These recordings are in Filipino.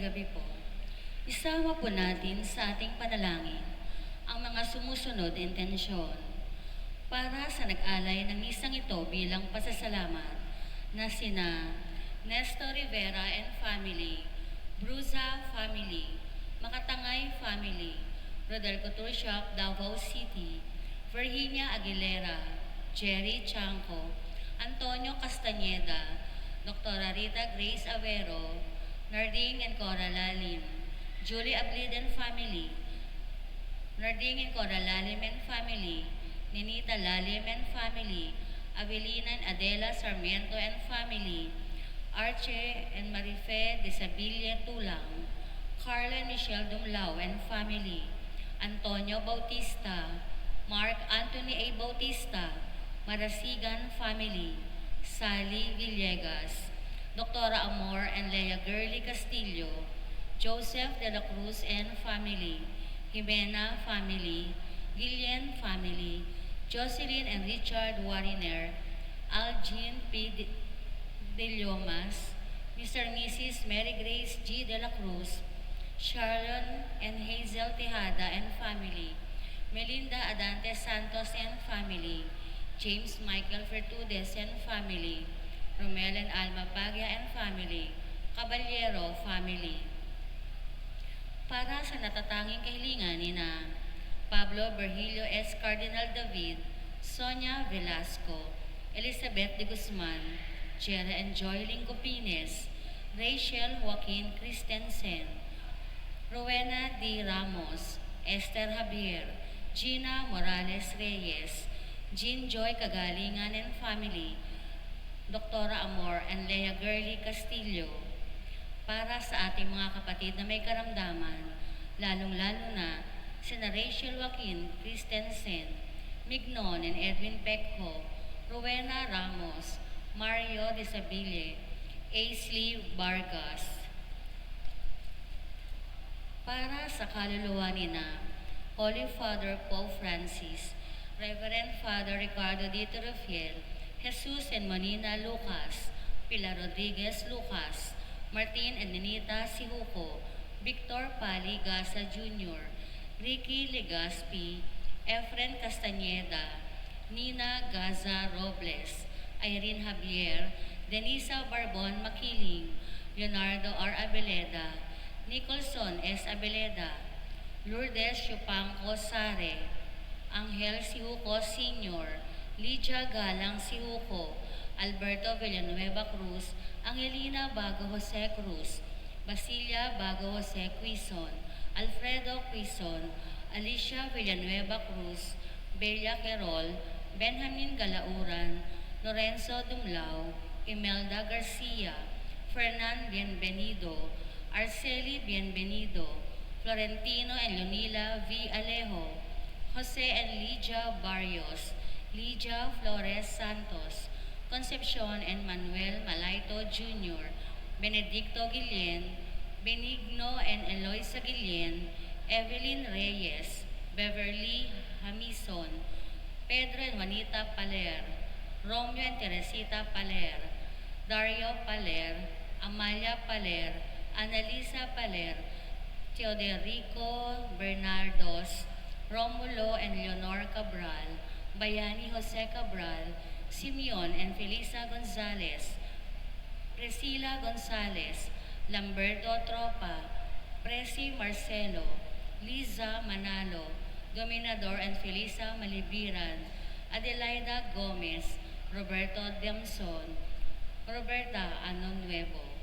gabi po. Isama po natin sa ating panalangin ang mga sumusunod na intensyon para sa nag-alay ng misang ito bilang pasasalamat na sina Nestor Rivera and family, Bruza family, Makatangay family, Rodel Couture Shop, Davao City, Virginia Aguilera, Jerry Chanco, Antonio Castañeda, Dr. Rita Grace Avero, Narding and Cora Lalim, Julie Ablid and family, Narding and Cora Lalim and family, Ninita Lalim and family, Avelina and Adela Sarmiento and family, Arche and Marife de Sabilla Tulang, Carla and Michelle Dumlao and family, Antonio Bautista, Mark Anthony A. Bautista, Marasigan family, Sally Villegas, Dr. Amor and Lea Gurley Castillo, Joseph de la Cruz and family, Jimena family, Gillian family, Jocelyn and Richard Wariner, Algin P. De Lomas, Mr. and Mrs. Mary Grace G. de la Cruz, Sharon and Hazel Tejada and family, Melinda Adante Santos and family, James Michael Fertudes and family, Romel and Alma Paglia and family, Caballero family. Para sa natatanging kahilingan ni na Pablo Virgilio S. Cardinal David, Sonia Velasco, Elizabeth de Guzman, Jera and Joylyn Copines, Rachel Joaquin Christensen, Rowena D. Ramos, Esther Javier, Gina Morales Reyes, Jean Joy Kagalingan and family, Dr. Amor and Lea Gurley Castillo. Para sa ating mga kapatid na may karamdaman, lalong-lalo na sina Rachel Joaquin Christensen, Mignon and Edwin Pecco, Rowena Ramos, Mario de Sabille, Aisley Vargas. Para sa kaluluwa ni na Holy Father Pope Francis, Reverend Father Ricardo Dito Rafael, Jesus and Monina Lucas, Pilar Rodriguez Lucas, Martin and Ninita Sihuko, Victor Pali Gasa Jr., Ricky Legaspi, Efren Castañeda, Nina Gaza Robles, Irene Javier, Denisa Barbon Makiling, Leonardo R. Abeleda, Nicholson S. Abeleda, Lourdes Yupanco Sare, Angel Sihuko Sr., Lydia Galang Sihuko, Alberto Villanueva Cruz, Angelina Bago Jose Cruz, Basilia Bago Jose Quizon, Alfredo Quizon, Alicia Villanueva Cruz, Bella Querol, Benjamin Galauran, Lorenzo Dumlao, Imelda Garcia, Fernan Bienvenido, Arceli Bienvenido, Florentino and Leonila V. Alejo, Jose and Lydia Barrios, Lydia Flores Santos, Concepcion and Manuel Malaito Jr., Benedicto Guillen, Benigno and Eloisa Guillen, Evelyn Reyes, Beverly Hamison, Pedro and Juanita Paler, Romeo and Teresita Paler, Dario Paler, Amalia Paler, Annalisa Paler, Teoderico Bernardos, Romulo and Leonor Cabral, Bayani Jose Cabral, Simeon and Felisa Gonzalez, Priscila Gonzalez, Lamberto Tropa, Presi Marcelo, Liza Manalo, Dominador and Felisa Malibiran, Adelaida Gomez, Roberto Demson, Roberta Anonuevo.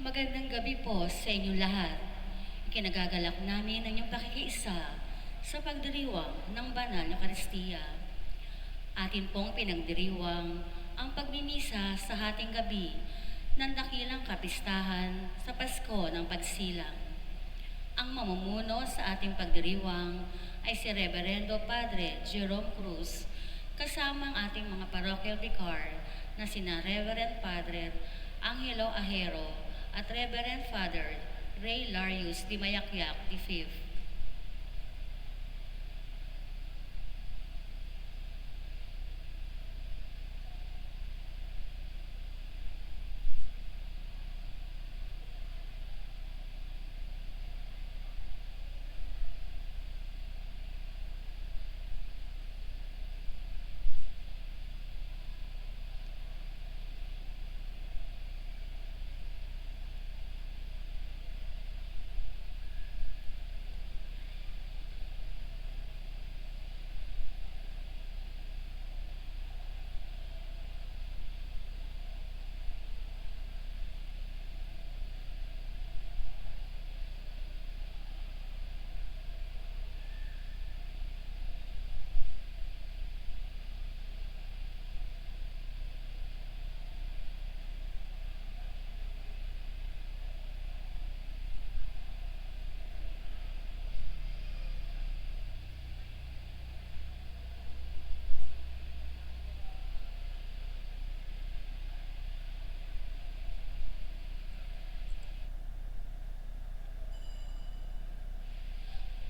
Magandang gabi po sa inyong lahat. Ikinagagalak namin ang inyong pakikiisa sa pagdiriwang ng banal na Eucharistia. Atin pong pinagdiriwang ang pagmimisa sa hating gabi ng dakilang kapistahan sa Pasko ng Pagsilang. Ang mamumuno sa ating pagdiriwang ay si Reverendo Padre Jerome Cruz kasama ang ating mga parochial vicar na sina Reverend Padre Angelo Ahero at Reverend Father Ray Larius Di Mayakyak V.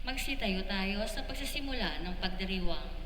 Magsitayo tayo sa pagsisimula ng pagdiriwang.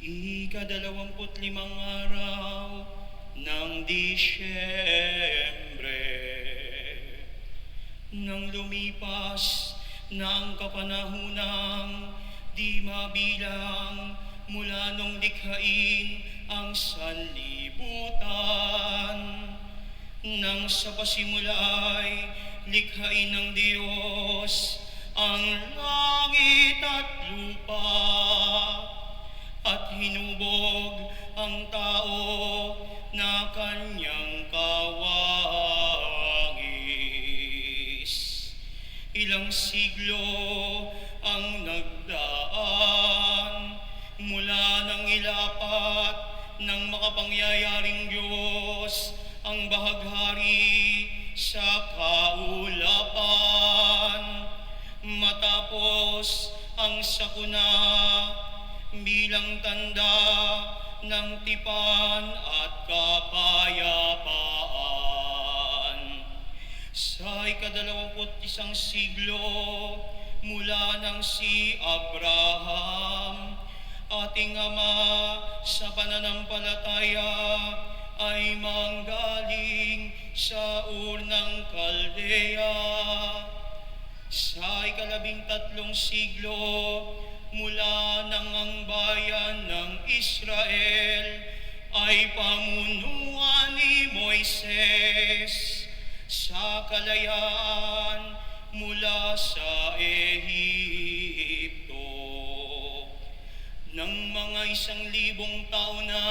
Ika-25 araw ng Disyembre, nang lumipas na ang kapanahonang di mabilang mula nung likhain ang sanlibutan, nang sa pasimulay likhain ng Diyos ang langit at lupa, at hinubog ang tao na kanyang kawangis. Ilang siglo ang nagdaan mula nang ilapat ng makapangyariring Diyos ang bahaghari sa kaulapan, matapos ang sakuna bilang tanda ng tipan at kapayapaan. Sa ika-21 siglo mula nang si Abraham, ating ama sa pananampalataya, ay manggaling sa Ur ng Kaldea. Sa ika-13 siglo mula nang ang bayan ng Israel ay pamunuan ni Moises sa kalayaan mula sa Ehipto. Nang mga 1,000 taon na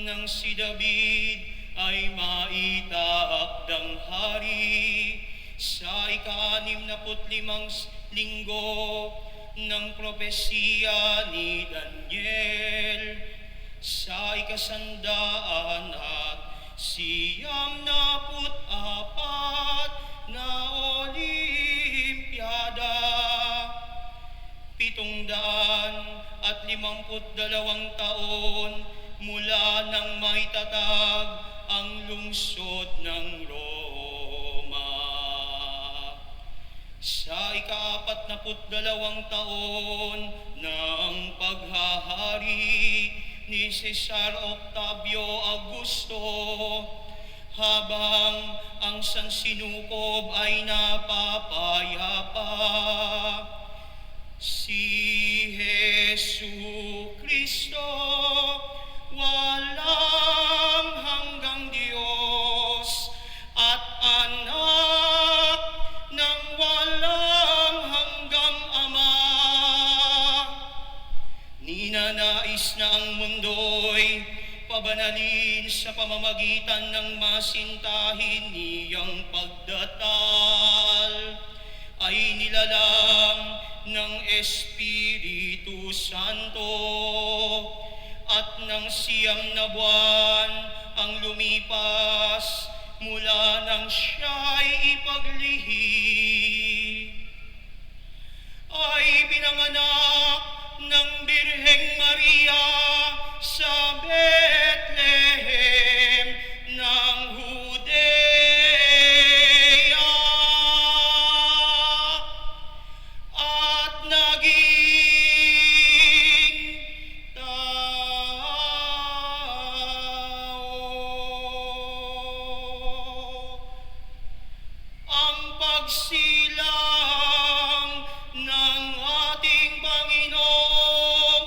nang si David ay maitakdang hari, sa ika-65 linggo ng propesiya ni Daniel, sa ika-100 at 94 na Olimpiada, 752 taon mula nang maitatag ang lungsod ng Roma. Sa ika-42 taon ng paghahari ni Cesar Octavio Augusto, habang ang sansinukob ay napapayapa, si Jesucristo, walang hanggang Diyos at anak ng walang hanggang Ama, ninanais na ang mundo'y pabanalin sa pamamagitan ng masintahin niyang pagdatal, ay nilalang ng Espiritu Santo, at ng 9 na buwan ang lumipas mula nang siya'y ipaglihim, ay pinanganak ng Birheng Maria sa Bethlehem ng Judea, at naging tao. Ang pagsilang ng ating Panginoong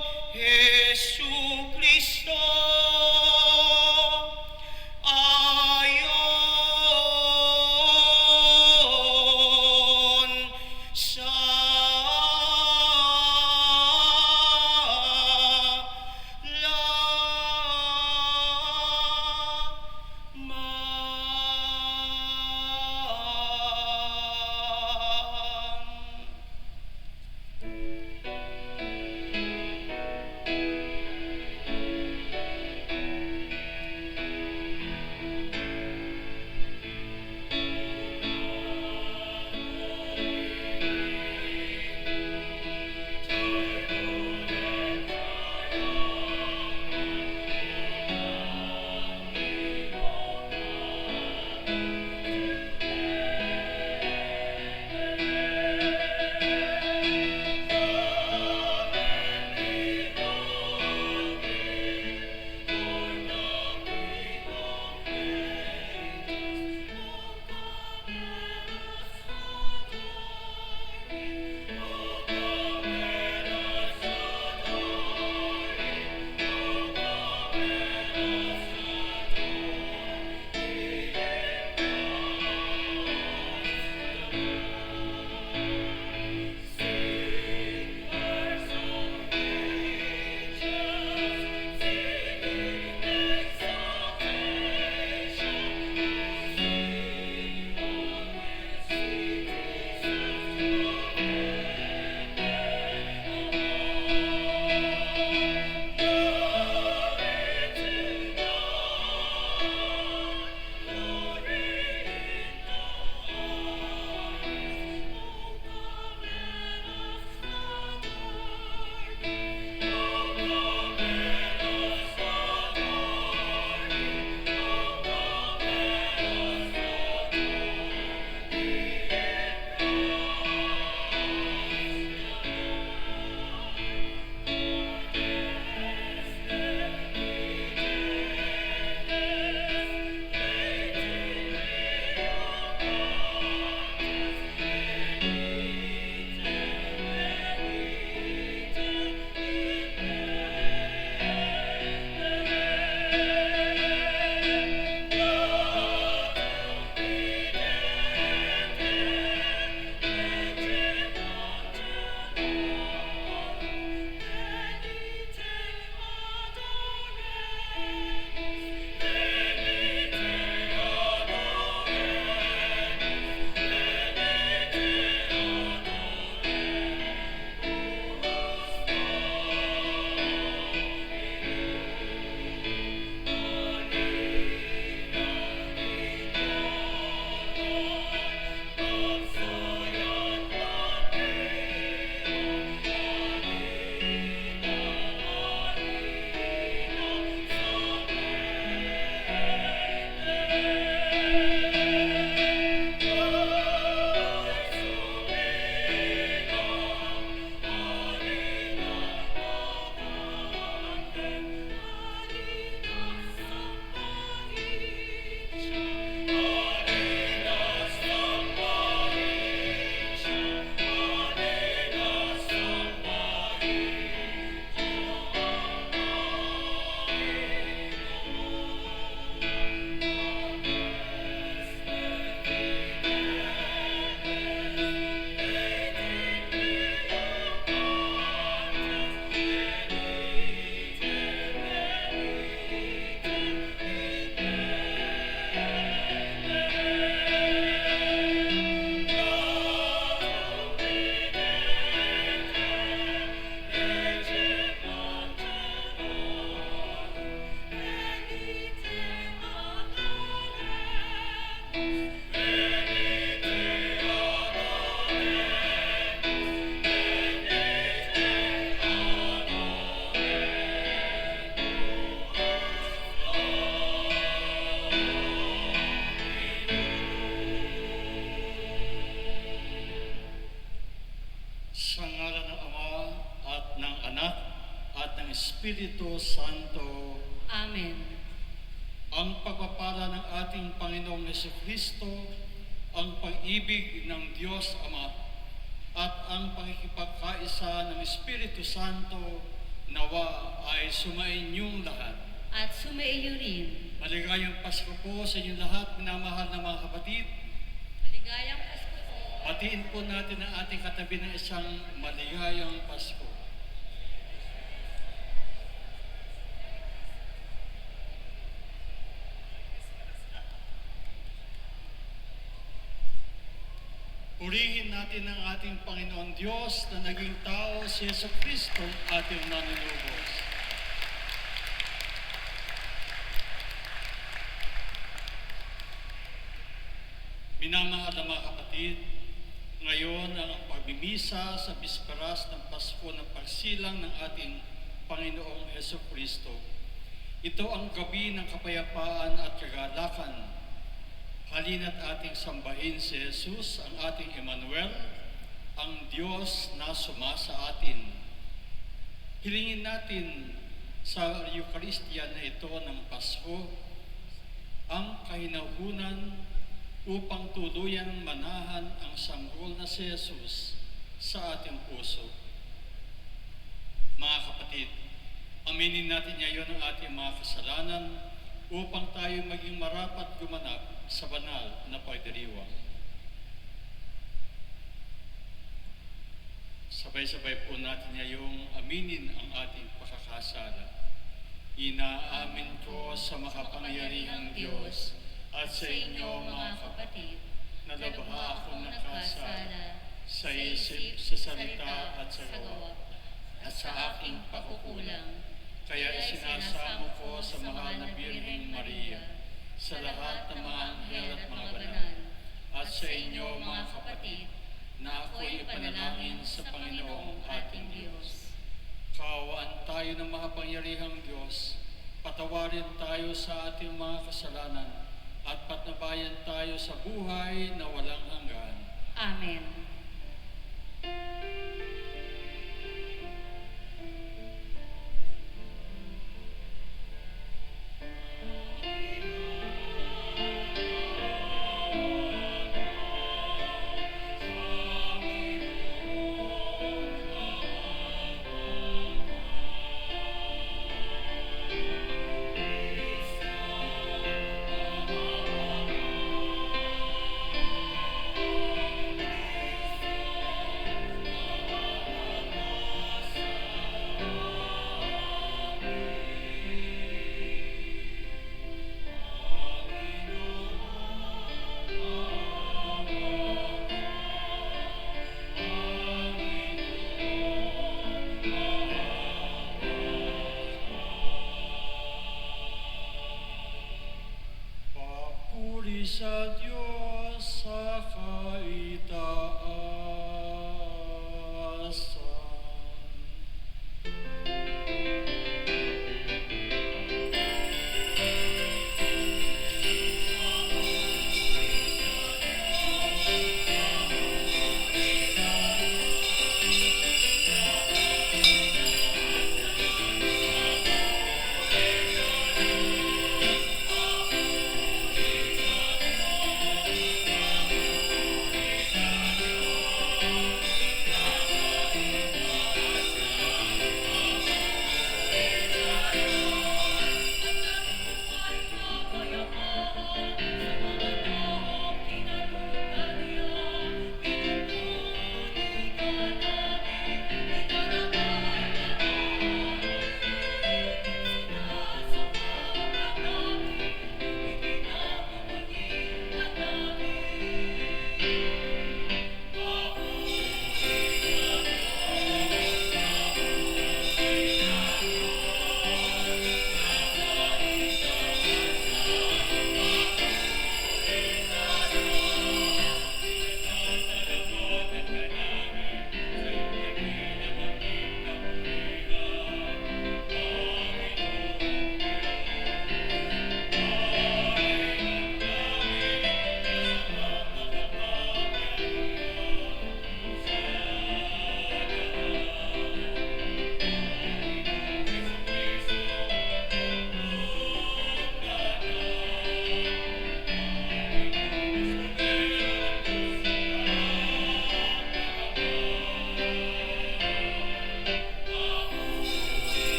Espiritu Santo. Amen. Ang pagpapala ng ating Panginoong Jesucristo, ang pag-ibig ng Diyos Ama, at ang pakikipagkaisa ng Espiritu Santo nawa ay sumainyong lahat. At sumaiyo rin. Maligayang Pasko po sa inyong lahat, minamahal na mga kapatid. Maligayang Pasko po. Batiin po natin ang ating katabi ng isang maligayang Pasko. Purihin natin ang ating Panginoon Diyos na naging tao si Jesucristo ating manunubos. Minamahal na mga kapatid, ngayon ang pagbimisa sa bisperas ng Pasko ng pagsilang ng ating Panginoong Jesucristo. Ito ang gabi ng kapayapaan at kagalakan. Halina't ating sambahin si Jesus, ang ating Emmanuel, ang Diyos na sumasa atin. Hilingin natin sa Eucharistia na ito ng Pasko ang kahinahunan upang tuluyang manahan ang sanggol na si Jesus sa ating puso. Mga kapatid, aminin natin ngayon ang ating mga kasalanan upang tayo maging marapat gumanap sa banal na pagdiriwang. Sabay-sabay po natin ngayong aminin ang ating pagkakasala. Inaamin ko sa makapangyarihang Diyos at sa inyo mga kapatid, na lubha akong nakasala sa isip, sa salita at sa gawa, at sa aking pakukulang. Kaya isinasamo ko sa mahal na Birheng Maria, sa lahat ng mga anghel at mga banal, at sa inyo mga kapatid, na ako'y panalangin sa Panginoong ating Diyos. Kaawaan tayo ng makapangyarihang Diyos, patawarin tayo sa ating mga kasalanan, at patnubayan tayo sa buhay na walang hanggan. Amen. Papuri sa Diyos sa kaitaasan.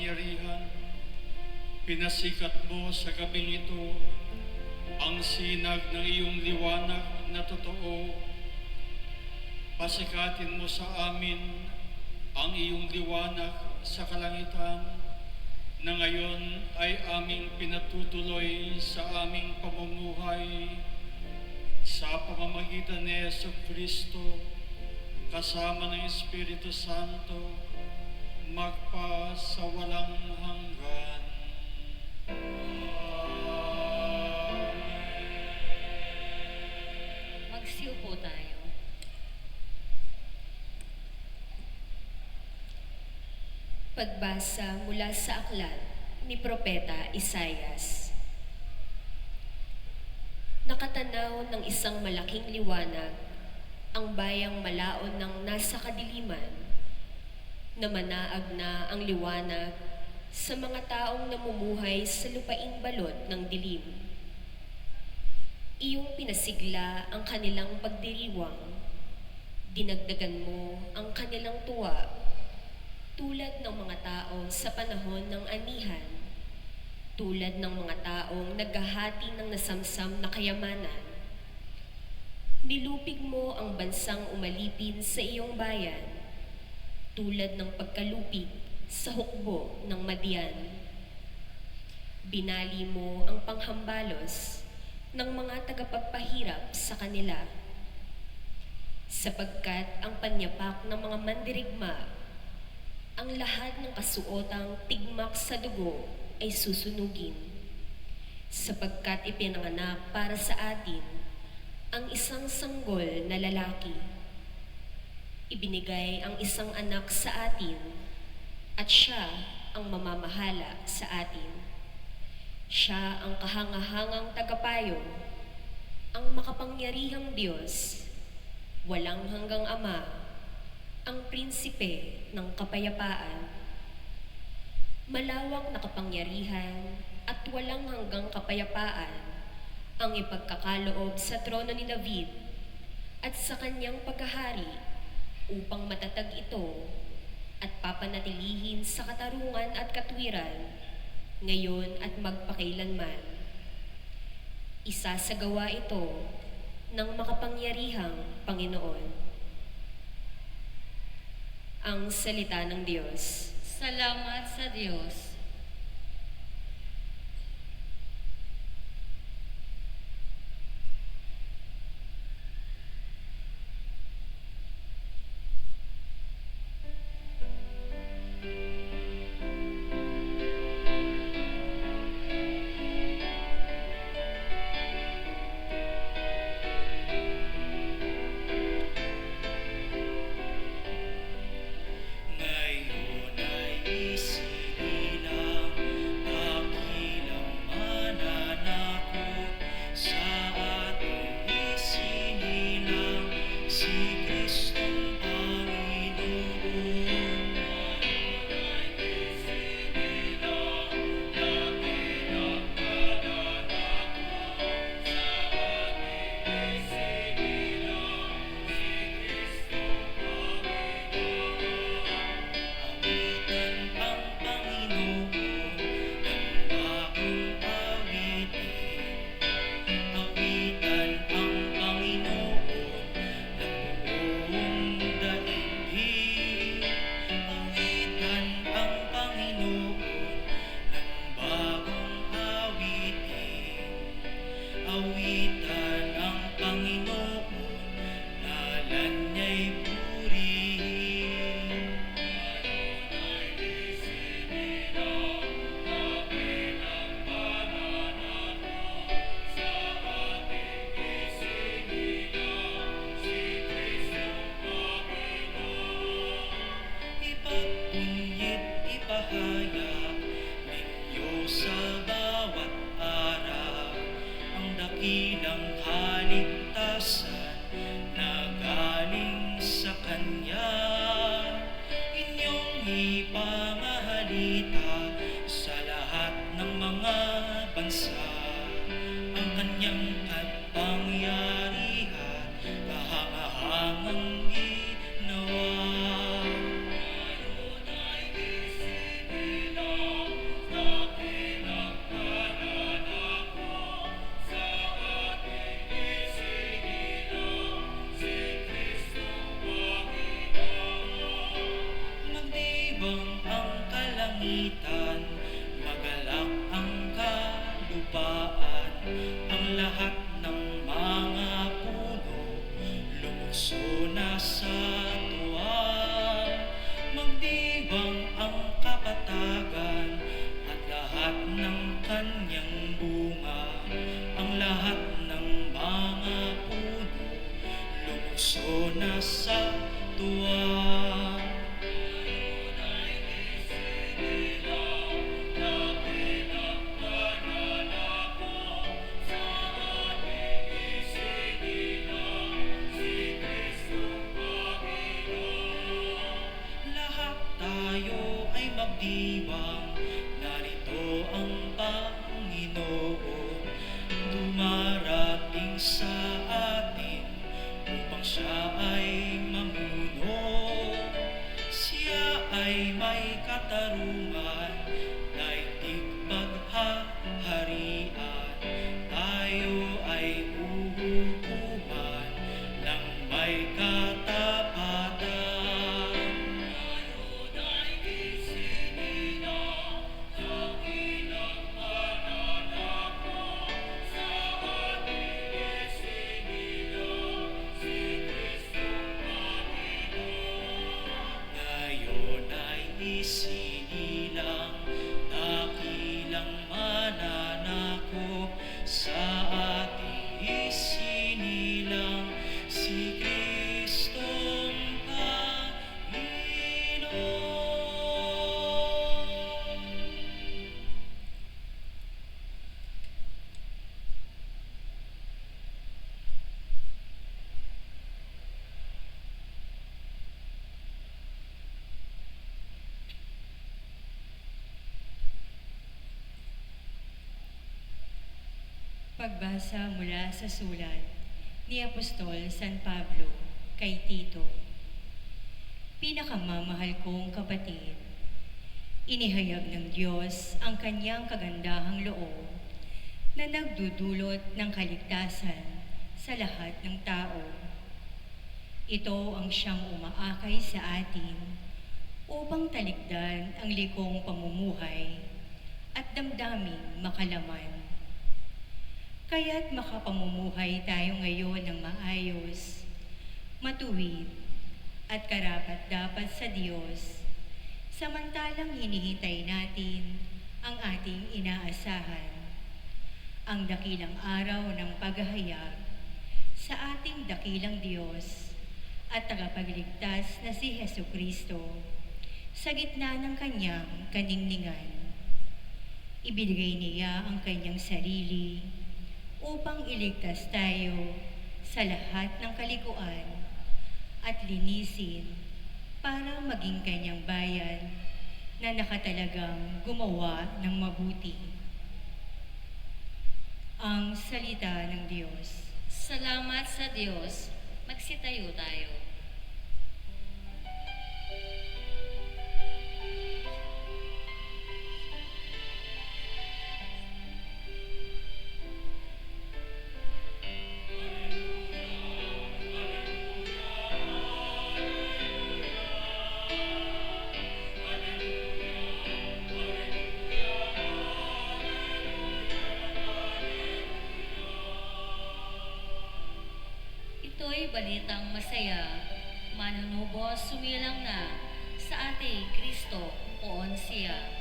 kapangyarihan, pinasikat mo sa gabing ito ang sinag ng iyong liwanag na totoo. Pasikatin mo sa amin ang iyong liwanag sa kalangitan na ngayon ay aming pinatutuloy sa aming pamumuhay sa pamamagitan ni Jesucristo kasama ng Espiritu Santo magpa sa walang hanggan. Magsiupo tayo. Pagbasa mula sa aklat ni Propeta Isaias. Nakatanaw ng isang malaking liwanag ang bayang malaon ng nasa kadiliman, na manaag na ang liwanag sa mga taong namumuhay sa lupaing balot ng dilim. Iyong pinasigla ang kanilang pagdiriwang, dinagdagan mo ang kanilang tuwa, tulad ng mga tao sa panahon ng anihan, tulad ng mga taong naghahati ng nasamsam na kayamanan. Nilupig mo ang bansang umalipin sa iyong bayan, tulad ng pagkalupig sa hukbo ng Madian. Binali mo ang panghambalos ng mga tagapagpahirap sa kanila, sapagkat ang panyapak ng mga mandirigma, ang lahat ng kasuotang tigmak sa dugo ay susunugin, sapagkat ipinanganak para sa atin ang isang sanggol na lalaki. Ibinigay ang isang anak sa atin, at siya ang mamamahala sa atin. Siya ang kahangahangang tagapayo, ang makapangyarihang Diyos, walang hanggang Ama, ang prinsipe ng kapayapaan. Malawak na kapangyarihan at walang hanggang kapayapaan ang ipagkakaloob sa trono ni David at sa kanyang paghahari, upang matatag ito at papanatilihin sa katarungan at katwiran ngayon at magpakailanman. Isasagawa ito ng makapangyarihang Panginoon. Ang salita ng Diyos. Salamat sa Diyos. ngayon ay isinilang dakilang mananakop sa ating isinilang si Kristong Panginoon. Ngayon ay isinilang dakilang mananakop sa ating isinilang si Kristong Panginoon. Awitan ang Panginoon ng bagong awitin. Awitan ang Panginoon ng buong daigdig. Awitan ang Panginoon ng bagong awitin. Awitan ang Panginoon, ngalan niya'y purihin. Ngayon ay isinilang dakilang mananakop sa ating isinilang si Kristong Panginoon. Ipagpunyit, ipahayag ninyo sa bawat araw ang dakilang kaligtasan na galing sa Kanya. Inyong ipangahalita sa lahat ng mga bansa ang Kanyang kapangyarihan, kahangahangang ginawa. Ngayon ay isinilang sa atin upang siya ay mamuno. Siya ay may katarungan, daigdig paghaharian. Tayo ay uhukuman ng may katapatan. Ngayon ay isinilang dakilang mananako. Sa ating isinilang si Kristong Panginoon. Ngayon ay isinilang dakilang mananako. Sa ating isinilang si Kristong Panginoon. Pagbasa mula sa sulat ni Apostol San Pablo kay Tito. Pinakamamahal kong kapatid, inihayag ng Diyos ang kanyang kagandahang loob na nagdudulot ng kaligtasan sa lahat ng tao. Ito ang siyang umaakay sa atin upang talikdan ang likong pamumuhay at damdaming makalaman. Kaya't makapamumuhay tayo ngayon ng maayos, matuwid, at karapat-dapat sa Diyos, samantalang hinihintay natin ang ating inaasahan, ang dakilang araw ng paghahayag sa ating dakilang Diyos at tagapagligtas na si Jesucristo sa gitna ng kanyang kaningningan. Ibinigay niya ang kanyang sarili upang iligtas tayo sa lahat ng kalikuan at linisin para maging kanyang bayan na nakatalagang gumawa ng mabuti. Ang salita ng Diyos. Salamat sa Diyos. Magsitayo tayo. Ito'y balitang masaya, manunubos sumilang na sa ating Kristo, poon siya.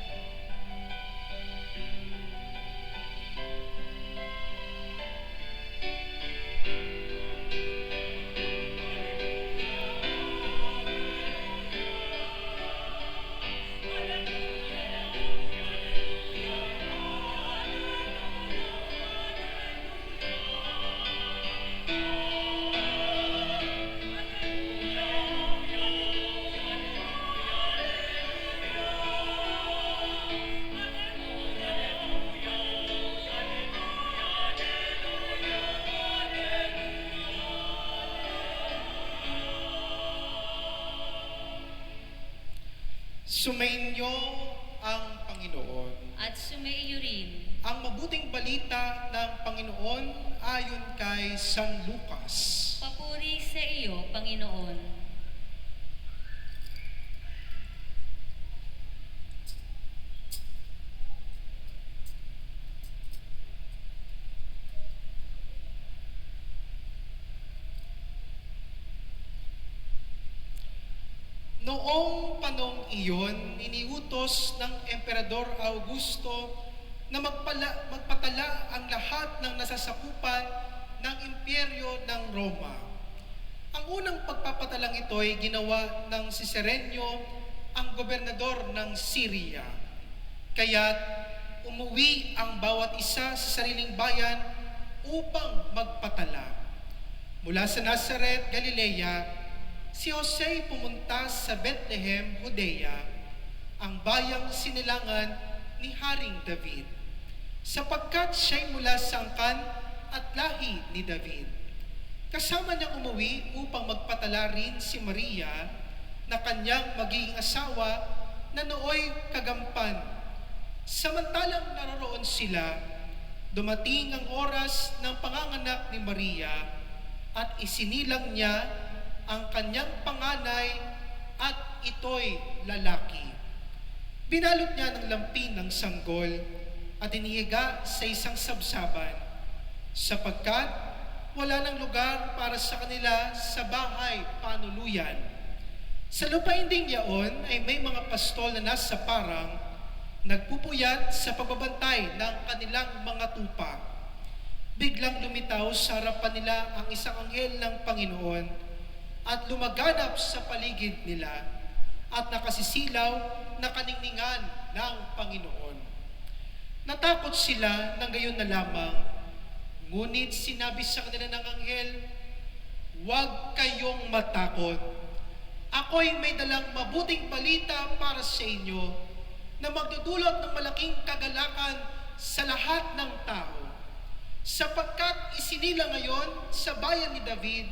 Sumainyo ang Panginoon. At sumaiyo rin. Ang mabuting balita ng Panginoon ayon kay San Lucas. Papuri sa iyo, Panginoon. Noong panong iyon, iniutos ng Emperador Augusto na magpatala ang lahat ng nasasakupan ng imperyo ng Roma. Ang unang pagpapatalang ito ay ginawa ng si Serenio, ang gobernador ng Syria. Kaya't umuwi ang bawat isa sa sariling bayan upang magpatala. Mula sa Nazareth, Galilea, si Jose pumunta sa Bethlehem, Judea, ang bayang sinilangan ni Haring David, sapagkat siya'y mula sa angkan at lahi ni David. Kasama niyang umuwi upang magpatala rin si Maria na kanyang magiging asawa na nooy kagampan. Samantalang naroroon sila, dumating ang oras ng panganganak ni Maria at isinilang niya ang kanyang panganay at ito'y lalaki. Binalot niya ng lampin ng sanggol at inihiga sa isang sabsaban sapagkat wala ng lugar para sa kanila sa bahay panuluyan. Sa lupain ding yaon ay may mga pastol na nasa parang nagpupuyat sa pagbabantay ng kanilang mga tupa. Biglang lumitaw sa harapan nila ang isang anghel ng Panginoon at lumaganap sa paligid nila at nakasisilaw na kaningningan ng Panginoon. Natakot sila ng gayon na lamang, ngunit sinabi sa kanila ng anghel, "Huwag kayong matakot. Ako'y may dalang mabuting balita para sa inyo na magdudulot ng malaking kagalakan sa lahat ng tao. Sapagkat isinila ngayon sa bayan ni David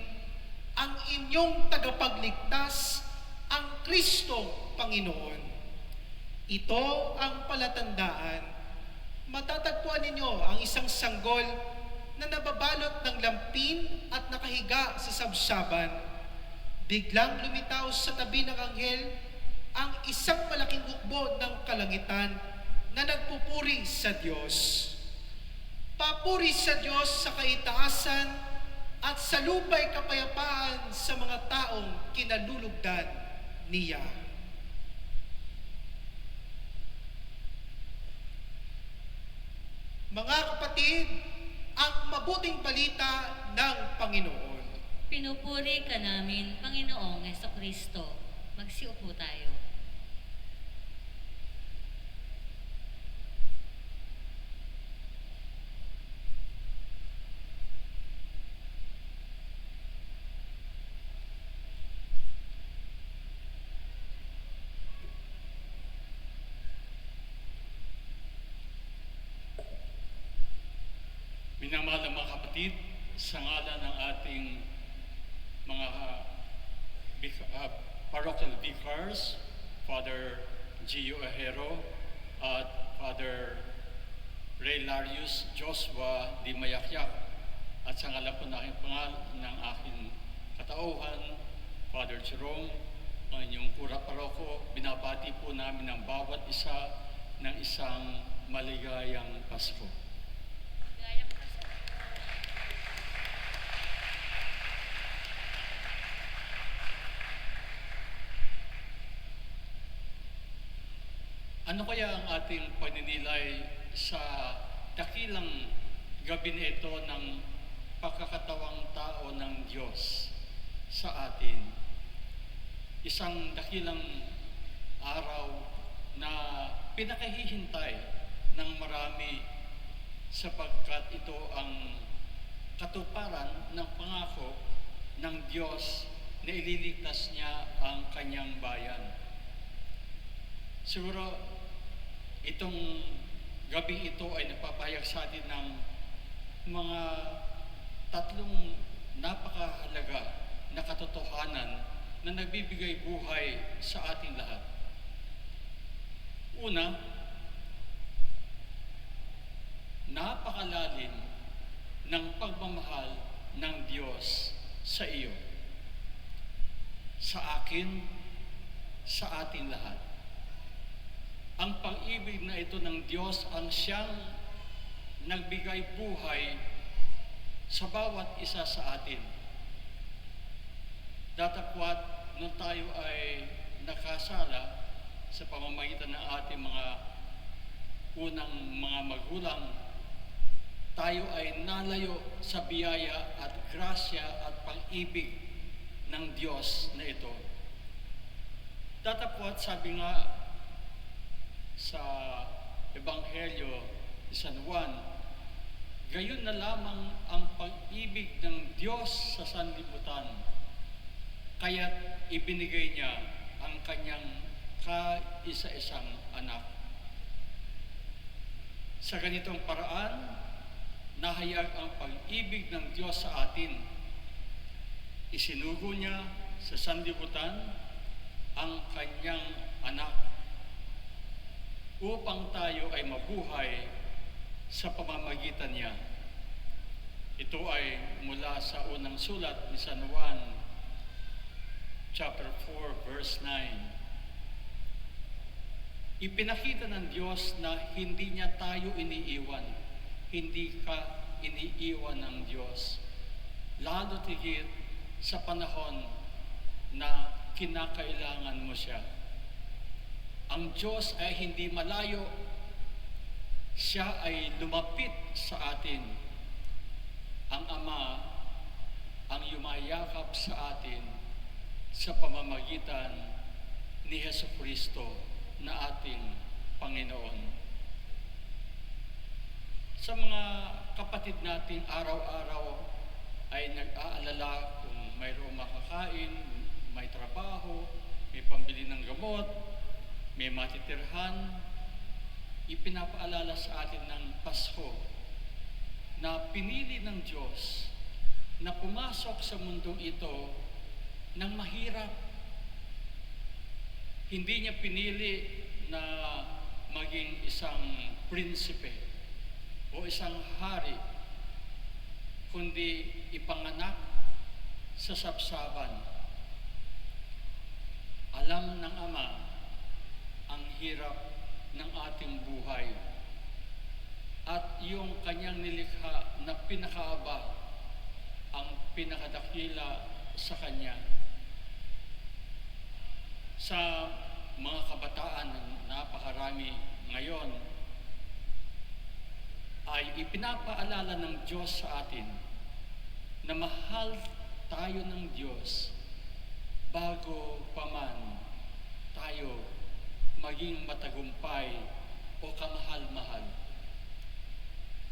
ang inyong tagapagligtas, ang Kristong Panginoon. Ito ang palatandaan. Matatagpuan ninyo ang isang sanggol na nababalot ng lampin at nakahiga sa sabsaban. Biglang lumitaw sa tabi ng anghel ang isang malaking hukbo ng kalangitan na nagpupuri sa Diyos. Papuri sa Diyos sa kaitaasan at sa lupa'y kapayapaan sa mga taong kinalulugdan niya." Mga kapatid, ang mabuting balita ng Panginoon. Pinupuri ka namin, Panginoong Hesukristo. Magsiupo tayo. Minamahal na mga kapatid, sa ngalan ng ating mga parochial vicars, Father Gio Ahero at Father Ray Larius Joshua Di Mayakyak, at sa ngalan po ng aking katauhan, Father Jerome, ang inyong pura paroko, binabati po namin ang bawat isa ng isang maligayang Pasko. Ano kaya ang ating paninilay sa dakilang gabi na ito ng pagkakatawang tao ng Diyos sa atin? Isang dakilang araw na pinakahihintay ng marami sapagkat ito ang katuparan ng pangako ng Diyos na ililigtas niya ang kanyang bayan. Siguro, itong gabi ito ay nagpapahayag sa atin ng mga tatlong napakahalaga na katotohanan na nagbibigay buhay sa ating lahat. Una, napakalalim ng pagmamahal ng Diyos sa iyo, sa akin, sa ating lahat. Ang pag-ibig na ito ng Diyos ang siyang nagbigay buhay sa bawat isa sa atin. Datapwat nung tayo ay nakasala sa pamamagitan ng ating mga unang mga magulang, tayo ay nalayo sa biyaya at grasya at pag-ibig ng Diyos na ito. Datapwat, sabi nga sa Ebanghelyo ni San Juan, gayon na lamang ang pag-ibig ng Diyos sa sanlibutan, kaya't ibinigay niya ang kanyang kaisa-isang anak. Sa ganitong paraan, nahayag ang pag-ibig ng Diyos sa atin. Isinugo niya sa sanlibutan ang kanyang anak upang tayo ay mabuhay sa pamamagitan niya. Ito ay mula sa unang sulat ni San Juan, chapter 4, verse 9. Ipinakita ng Diyos na hindi niya tayo iniiwan. Hindi ka iniiwan ng Diyos. Lalo tigit sa panahon na kinakailangan mo siya. Ang Diyos ay hindi malayo. Siya ay lumapit sa atin. Ang Ama ang yumayakap sa atin sa pamamagitan ni Jesucristo na ating Panginoon. Sa mga kapatid natin araw-araw ay nag-aalala kung mayroong makakain, may trabaho, may pambili ng gamot, may matitirhan. Ipinapaalala sa atin ng Pasko na pinili ng Diyos na pumasok sa mundong ito ng mahirap. Hindi niya pinili na maging isang prinsipe o isang hari, kundi ipanganak sa sabsaban. Alam ng Ama ang hirap ng ating buhay at yung kanyang nilikha na pinakaaba ang pinakadakila sa kanya. Sa mga kabataan na napakarami ngayon, ay ipinapaalala ng Diyos sa atin na mahal tayo ng Diyos bago pa man tayo maging matagumpay o kamahal-mahal.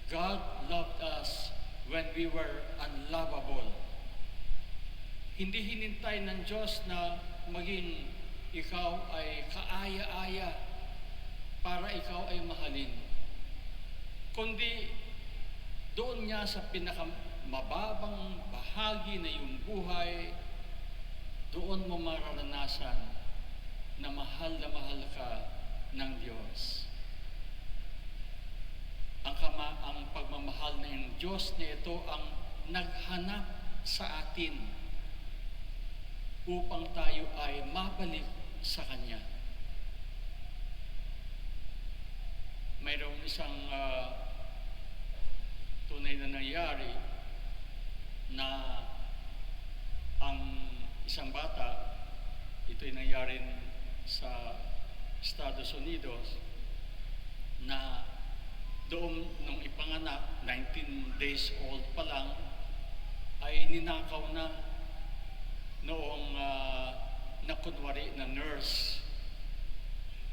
God loved us when we were unlovable. Hindi hinintay ng Diyos na maging ikaw ay kaaya-aya para ikaw ay mahalin. Kundi doon niya sa pinakamababang bahagi na iyong buhay, doon mo mararanasan na mahal ka ng Diyos. Ang pagmamahal ng Diyos na ito ang naghanap sa atin upang tayo ay mabalik sa Kanya. Mayroong isang tunay na nangyari na ang isang bata, ito'y nangyari sa Estados Unidos, na doon nung ipanganak, 19 days old pa lang, ay ninakaw na noong nakunwari na nurse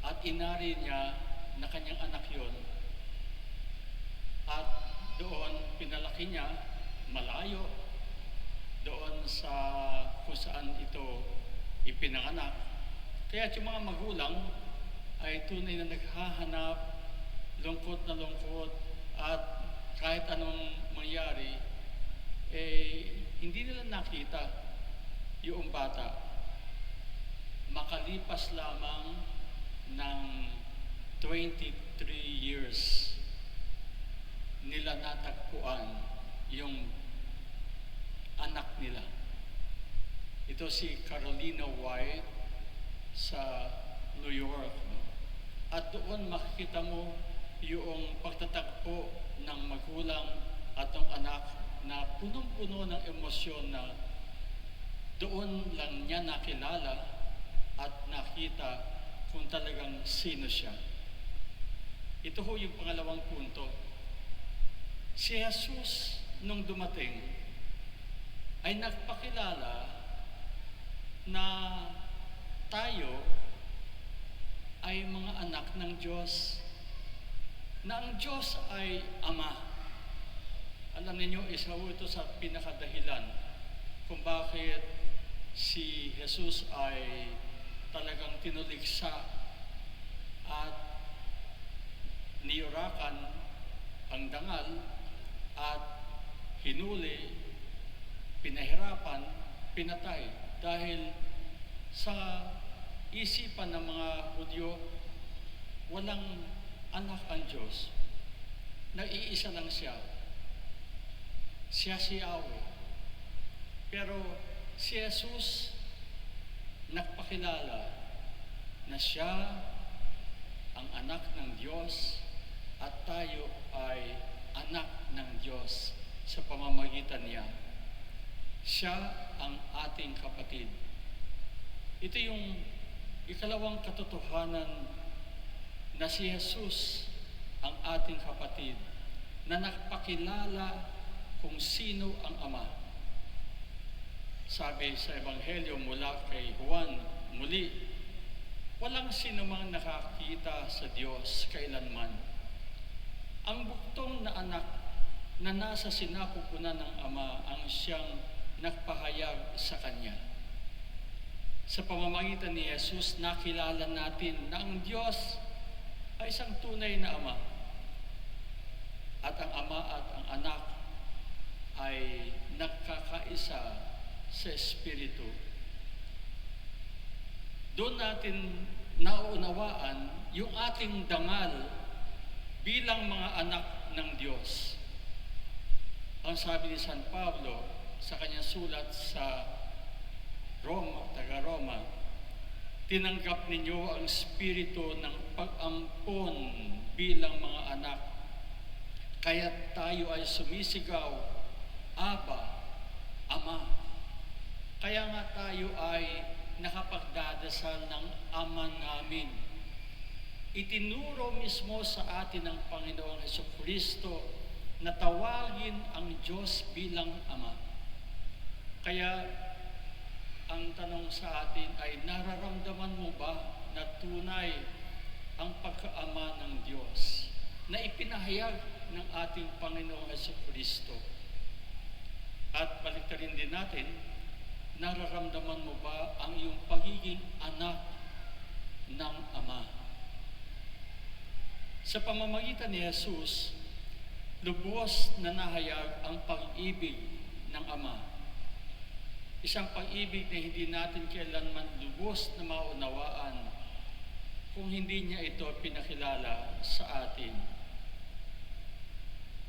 at inari niya na kanyang anak yon, at doon pinalaki niya malayo doon sa kung saan ito ipinanganak. Kaya yung mga magulang ay tunay na naghahanap, lungkot na lungkot, at kahit anong mangyari, hindi nila nakita yung bata. Makalipas lamang ng 23 years, nila natagpuan yung anak nila. Ito si Carolina White sa New York. At doon makikita mo yung pagtatagpo ng magulang at ng anak na punong-puno ng emosyon na doon lang niya nakilala at nakita kung talagang sino siya. Ito ho yung pangalawang punto. Si Jesus nung dumating ay nagpakilala na tayo ay mga anak ng Diyos, na ang Diyos ay Ama. Alam niyo, isa ho ito sa pinakadahilan kung bakit si Jesus ay talagang tinuliksa at niyurakan ang dangal at hinuli, pinahirapan, pinatay dahil sa isipan ng mga Hudyo, walang anak ang Diyos. Nag-iisa lang siya. Siya si Yahweh. Pero si Jesus nagpakilala na siya ang anak ng Diyos at tayo ay anak ng Diyos sa pamamagitan niya. Siya ang ating kapatid. Ito yung ikalawang katotohanan na si Jesus ang ating kapatid na nagpakilala kung sino ang Ama. Sabi sa Ebanghelyo mula kay Juan, muli, walang sino mang nakakita sa Diyos kailanman. Ang buktong na anak na nasa sinapupunan ng Ama ang siyang nagpahayag sa Kanya. Sa pamamagitan ni Jesus, nakilala natin na ang Diyos ay isang tunay na Ama. At ang Ama at ang Anak ay nagkakaisa sa Espiritu. Doon natin nauunawaan yung ating dangal bilang mga anak ng Diyos. Ang sabi ni San Pablo sa kanyang sulat sa taga-Roma, tinanggap ninyo ang Espiritu ng pag-ampon bilang mga anak. Kaya tayo ay sumisigaw, Aba, Ama. Kaya nga tayo ay nakapagdadasal ng Ama namin. Itinuro mismo sa atin ng Panginoong Hesukristo na tawagin ang Diyos bilang Ama. Kaya ang tanong sa atin ay, nararamdaman mo ba na tunay ang pagkaama ng Diyos na ipinahayag ng ating Panginoong Hesukristo? At baliktarin din natin, nararamdaman mo ba ang iyong pagiging anak ng Ama? Sa pamamagitan ni Jesus, lubos na nahayag ang pag-ibig ng Ama. Isang pag-ibig na hindi natin kailanman lubos na maunawaan kung hindi niya ito pinakilala sa atin.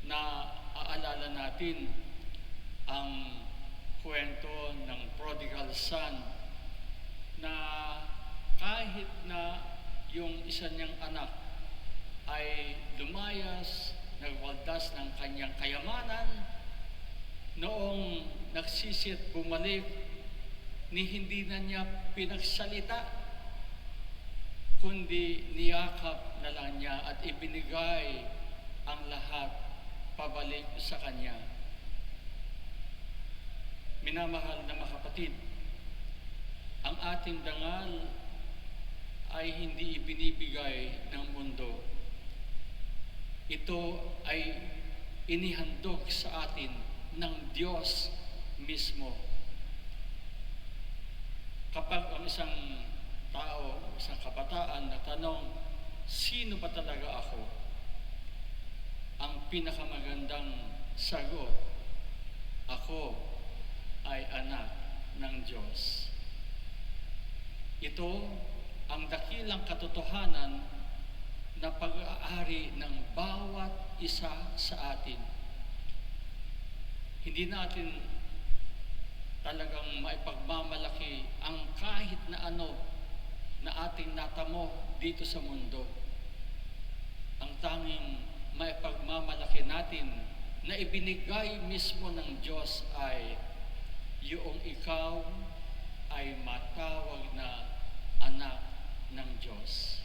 Na aalala natin ang kwento ng prodigal son na kahit na yung isa niyang anak ay lumayas, nagwaldas ng kanyang kayamanan, noong nagsisi at bumalik, ni hindi na niya pinagsalita, kundi niyakap na lang niya at ibinigay ang lahat pabalik sa kanya. Minamahal na mga kapatid, ang ating dangal ay hindi ibinibigay ng mundo. Ito ay inihandog sa atin ng Diyos mismo. Kapag ang isang tao, isang kabataan na tanong, sino ba talaga ako? Ang pinakamagandang sagot, ako ay anak ng Diyos. Ito ang dakilang katotohanan na pag-aari ng bawat isa sa atin. Hindi natin talagang maipagmamalaki ang kahit na ano na ating natamo dito sa mundo. Ang tanging maipagmamalaki natin na ibinigay mismo ng Diyos ay yung ikaw ay matawag na anak ng Diyos.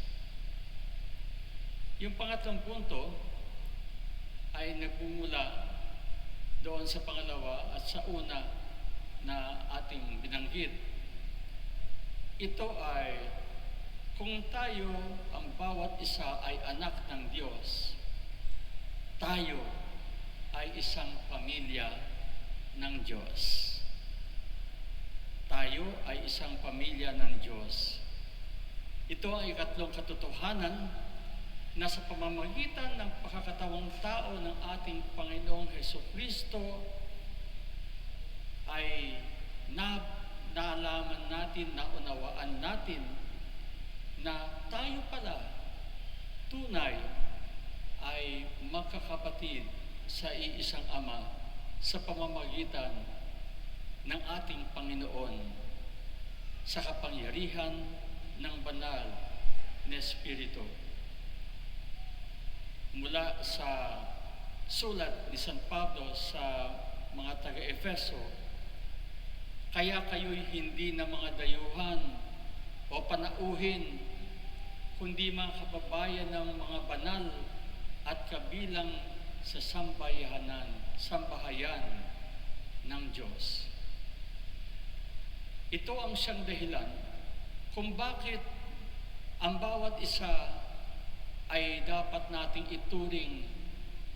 Yung pangatlong punto ay nagmumula doon sa pangalawa at sa una na ating binanggit. Ito ay kung tayo ang bawat isa ay anak ng Diyos, tayo ay isang pamilya ng Diyos. Tayo ay isang pamilya ng Diyos. Ito ang ikatlong katotohanan na sa pamamagitan ng pakakatawang tao ng ating Panginoong Hesukristo ay naalaman natin, naunawaan natin na tayo pala tunay ay magkakapatid sa iisang Ama sa pamamagitan ng ating Panginoon sa kapangyarihan ng banal na Espiritu. Mula sa sulat ni San Pablo sa mga taga-Efeso, kaya kayo'y hindi na mga dayuhan o panauhin, kundi mga kababayan ng mga banal at kabilang sa sambahayan ng Diyos. Ito ang siyang dahilan kung bakit ang bawat isa ay dapat nating ituring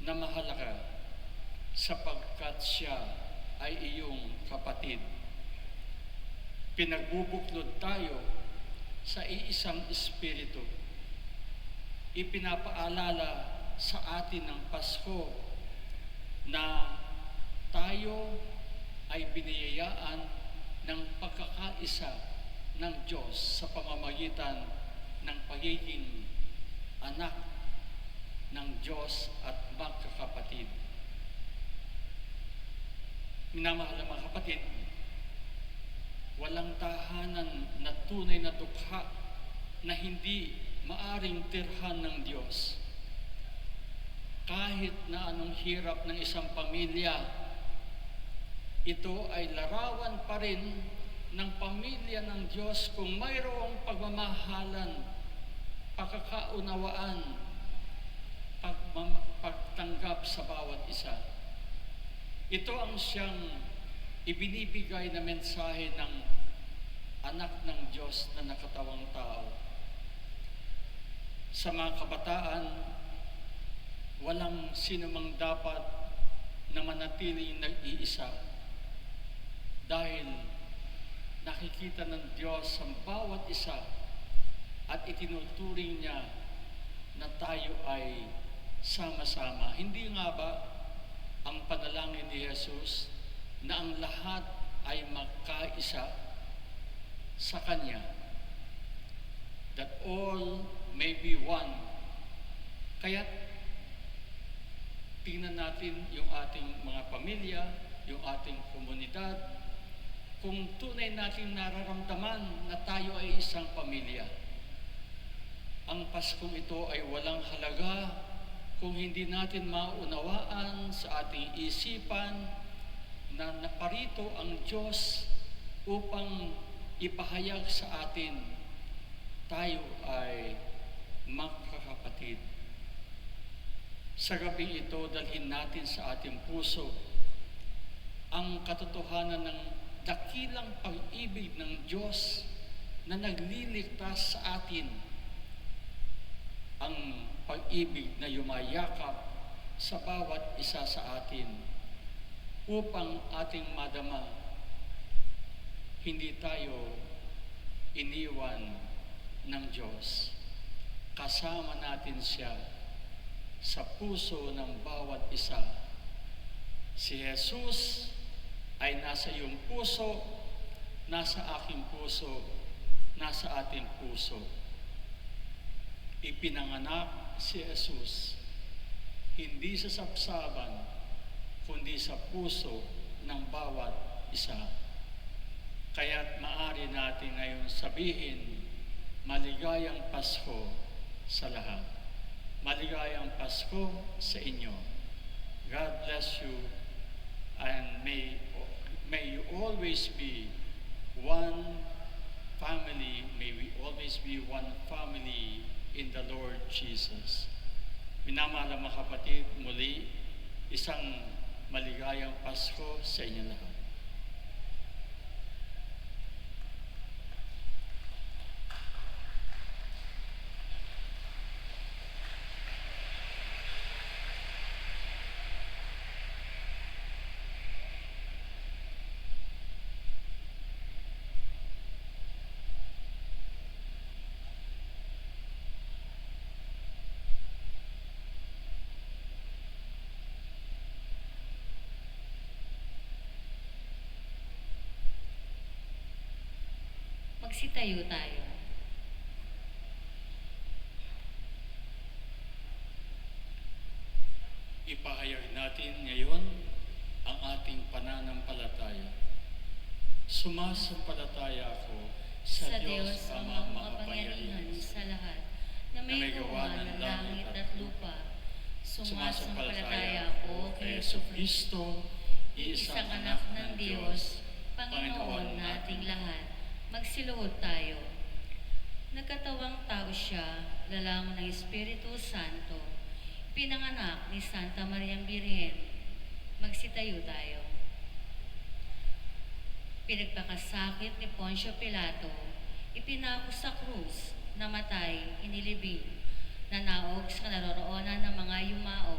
na mahalaga sapagkat siya ay iyong kapatid. Pinagbubuklod tayo sa iisang Espiritu. Ipinapaalala sa atin ng Pasko na tayo ay biniyayaan ng pagkakaisa ng Diyos sa pamamagitan ng pagiging anak ng Diyos at magkakapatid. Minamahal na mga kapatid, walang tahanan na tunay na dukha na hindi maaring tirhan ng Diyos. Kahit na anong hirap ng isang pamilya, ito ay larawan pa rin ng pamilya ng Diyos kung mayroong pagmamahalan, pagkakaunawaan, pagtanggap sa bawat isa. Ito ang siyang ibinibigay na mensahe ng anak ng Diyos na nakatawang tao. Sa mga kabataan, walang sinumang dapat na manatiling nag-iisa dahil nakikita ng Diyos ang bawat isa at itinuturing niya na tayo ay sama-sama. Hindi nga ba ang panalangin ni Jesus na ang lahat ay magkaisa sa Kanya, that all may be one? Kaya tingnan natin yung ating mga pamilya, yung ating komunidad, kung tunay natin nararamdaman na tayo ay isang pamilya. Ang Paskong ito ay walang halaga kung hindi natin maunawaan sa ating isipan na naparito ang Diyos upang ipahayag sa atin tayo ay magkakapatid. Sa gabing ito, dalhin natin sa ating puso ang katotohanan ng dakilang pag-ibig ng Diyos na nagliligtas sa atin. Ang pag-ibig na yumayakap sa bawat isa sa atin upang ating madama hindi tayo iniwan ng Diyos. Kasama natin siya sa puso ng bawat isa. Si Jesus ay nasa iyong puso, nasa aking puso, nasa ating puso. Ipinanganak si Jesus hindi sa sapsaban, kundi sa puso ng bawat isa. Kaya't maaari natin ngayon sabihin, maligayang Pasko sa lahat. Maligayang Pasko sa inyo. God bless you, and may you always be one family. May we always be one family in the Lord Jesus. Minamahal mga kapatid, muli isang maligayang Pasko sa inyo lahat. Magsitayo tayo. Ipahayag natin ngayon ang ating pananampalataya. Sumasampalataya ako sa Diyos Amang Amang makapangyarihan makapangyarihan sa lahat, na may gawa ng langit at lupa. Sumasampalataya ako kay Jesucristo, iisang anak ng Diyos, Panginoon nating lahat. Magsiluhod tayo. Nagkatawang tao siya, lalang ng Espiritu Santo, pinanganak ni Santa Mariang Birhen. Magsitayo tayo. Pinagpakasakit ni Poncio Pilato, ipinako sa krus, namatay, inilibing, nanaog sa naroroonan ng mga yumao,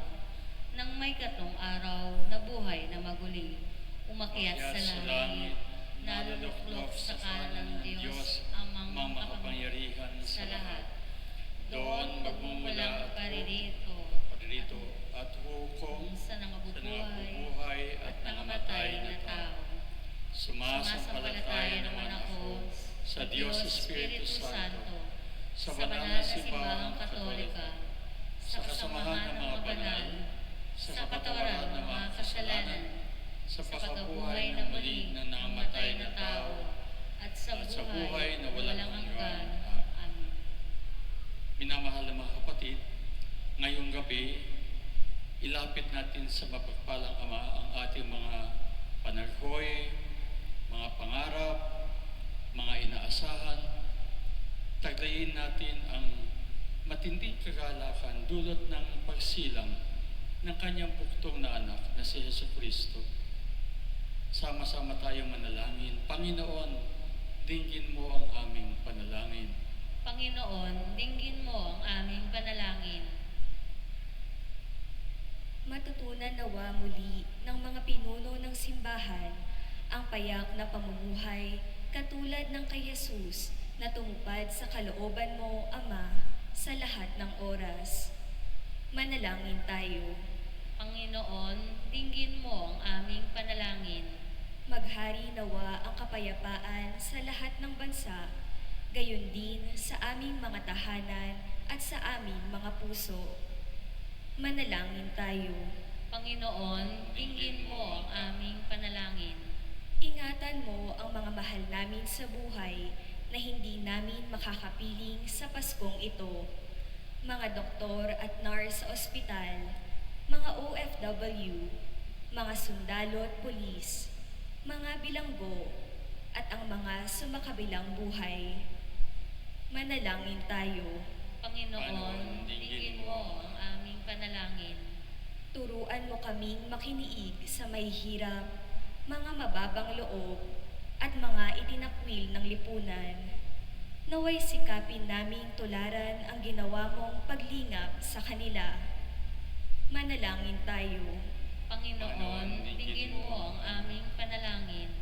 nang may 3 araw na buhay na maguli, umakyat sa langit, naluluklok sa kanan ng Diyos, amang makapangyarihan sa lahat. Doon magmumula paririto at hukom sa sa nangabubuhay nangabubuhay at nangamatay na tao. Sumasampalataya naman ako sa Diyos Espiritu Santo, sa banal banal na na simbahang simbahang katolika, katolika, sa kasamahan ng mga banal, sa kapatawaran ng mga kasalanan, sa pagkabuhay na muli ng nangamatay na tao, at sa buhay na walang hanggan. Amen. Minamahal na mga kapatid, ngayong gabi, ilapit natin sa mapagpalang Ama ang ating mga panalgoy, mga pangarap, mga inaasahan. Taglayin natin ang matinding kagalakan dulot ng pagsilang ng kanyang buktong na anak na si Jesucristo. Sama-sama tayong manalangin. Panginoon, dinggin mo ang aming panalangin. Panginoon, dinggin mo ang aming panalangin. Matutunan nawa muli ng mga pinuno ng simbahan ang payak na pamumuhay katulad ng kay Jesus na tumupad sa kalooban mo, Ama, sa lahat ng oras. Manalangin tayo. Panginoon, dinggin mo ang aming panalangin. Maghari nawa ang kapayapaan sa lahat ng bansa, gayon din sa aming mga tahanan at sa aming mga puso. Manalangin tayo. Panginoon, dinggin mo ang aming panalangin. Ingatan mo ang mga mahal namin sa buhay na hindi namin makakapiling sa Paskong ito. Mga doktor at nurse sa ospital, mga OFW, mga sundalo at pulis, mga bilanggo, at ang mga sumakabilang buhay. Manalangin tayo. Panginoon, dinggin mo ang aming panalangin. Turuan mo kaming makiniig sa may hirap, mga mababang loob, at mga itinakwil ng lipunan. Naway sikapin naming tularan ang ginawa mong paglingap sa kanila. Manalangin tayo. Panginoon, dinggin mo ang aming panalangin.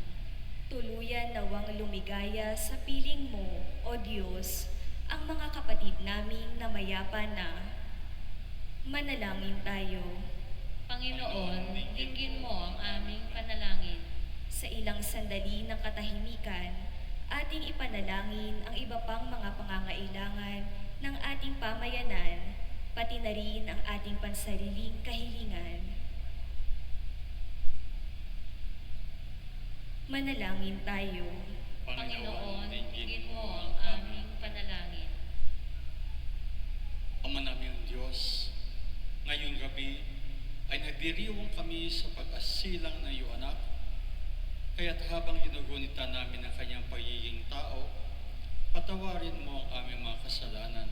Tuluyan nawang lumigaya sa piling mo, O Diyos, ang mga kapatid naming namayapa na. Manalangin tayo. Panginoon, dinggin mo ang aming panalangin. Sa ilang sandali ng katahimikan, ating ipanalangin ang iba pang mga pangangailangan ng ating pamayanan, pati na rin ang ating pansariling kahilingan. Manalangin tayo. Panginoon, dinggin mo ang aming panalangin. Ama naming Diyos, ngayong gabi ay nagdiriwang kami sa pag-asilang ng iyong anak. Kaya't habang ginugunita namin ang kanyang pagiging tao, patawarin mo ang aming mga kasalanan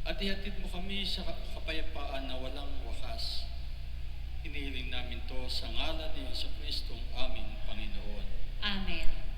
at ihatid mo kami sa kapayapaan na walang wakas. Hinihiling namin to sa ngalan ni Jesucristo ang aming Panginoon. Amen.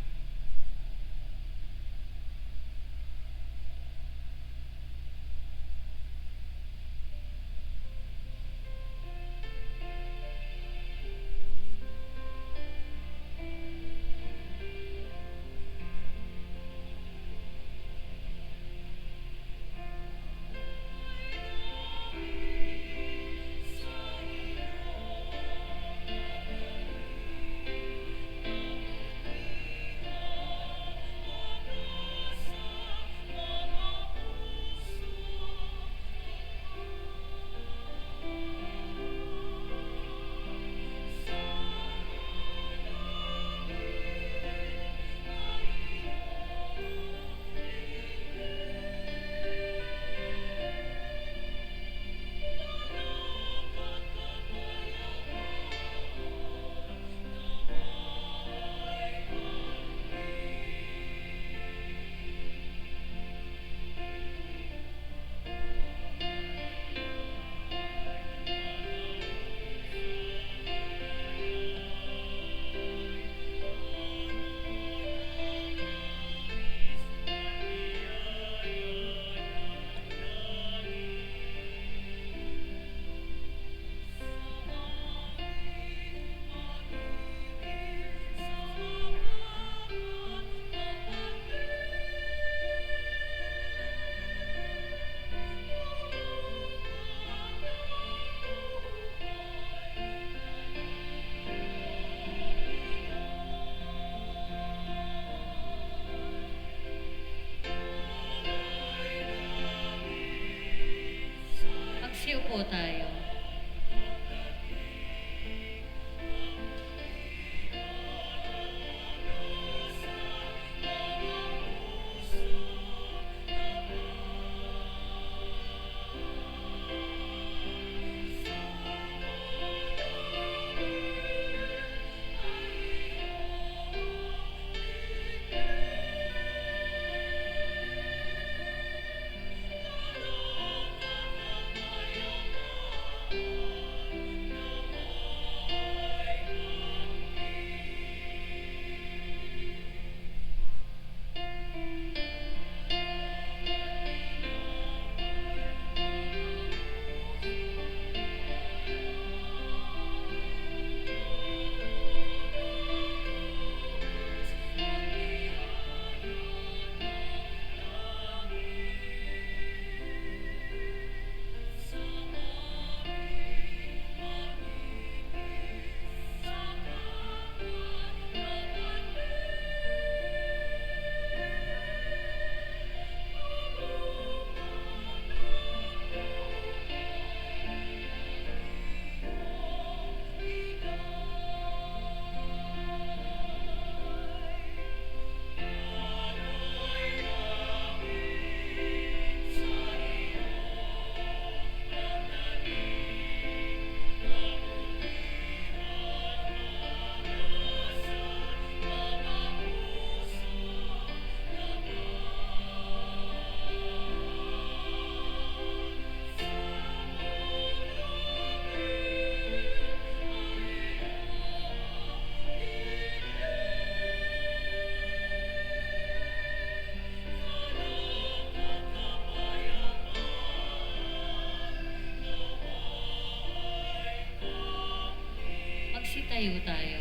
Magsitayo tayo.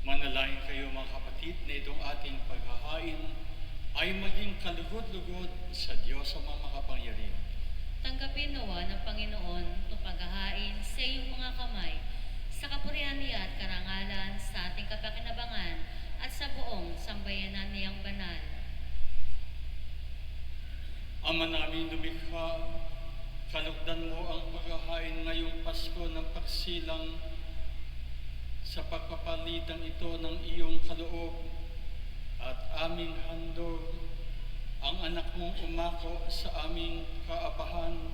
Manalangin kayo mga kapatid na itong ating paghahain ay maging kalugod-lugod sa Diyos ang makapangyarihan. Tanggapin nawa ng Panginoon itong paghahain sa iyong mga kamay, sa kapurihan niya at karangalan, sa ating kapakinabangan at sa buong sambayanan niyang banal. Ama namin lumikha, kalugdan mo ang paghahain ngayong Pasko ng pagsilang sa pagpapalitang ito ng iyong kaloob at aming handog ang anak mong umako sa aming kaabahan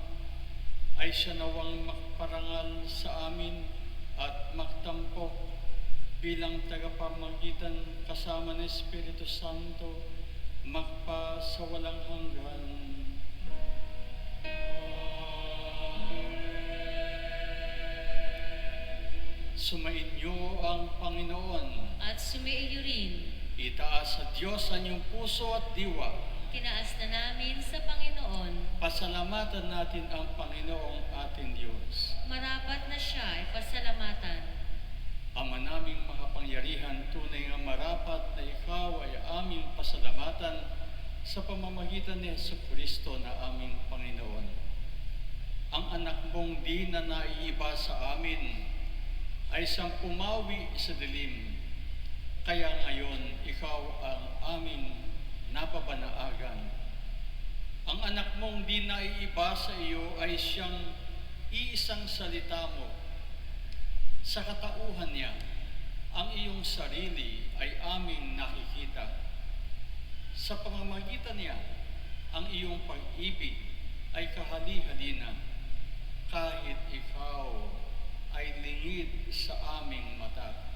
ay siya nawang magparangal sa amin at magtampok bilang tagapamagitan kasama ng Espiritu Santo magpa sa walang hanggan. Sumainyo ang Panginoon. At sumaiyo rin, Itaas sa Diyos ang iyong puso at diwa. tinaas na namin sa Panginoon. Pasalamatan natin ang Panginoong ating Diyos. Marapat na siya ay pasalamatan. Ama naming makapangyarihan, tunay nga marapat na ikaw ay aming pasalamatan sa pamamagitan ni Jesucristo na aming Panginoon. Ang anak mong di na naiiba sa amin ay siyang pumawi sa dilim. Kaya ngayon, ikaw ang aming napabanaagan. Ang anak mong di naiiba sa iyo ay siyang iisang salita mo. Sa katauhan niya, ang iyong sarili ay aming nakikita. Sa pamamagitan niya, ang iyong pag-ibig ay kahali-halina. Kahit ikaw ay lingid sa aming mata.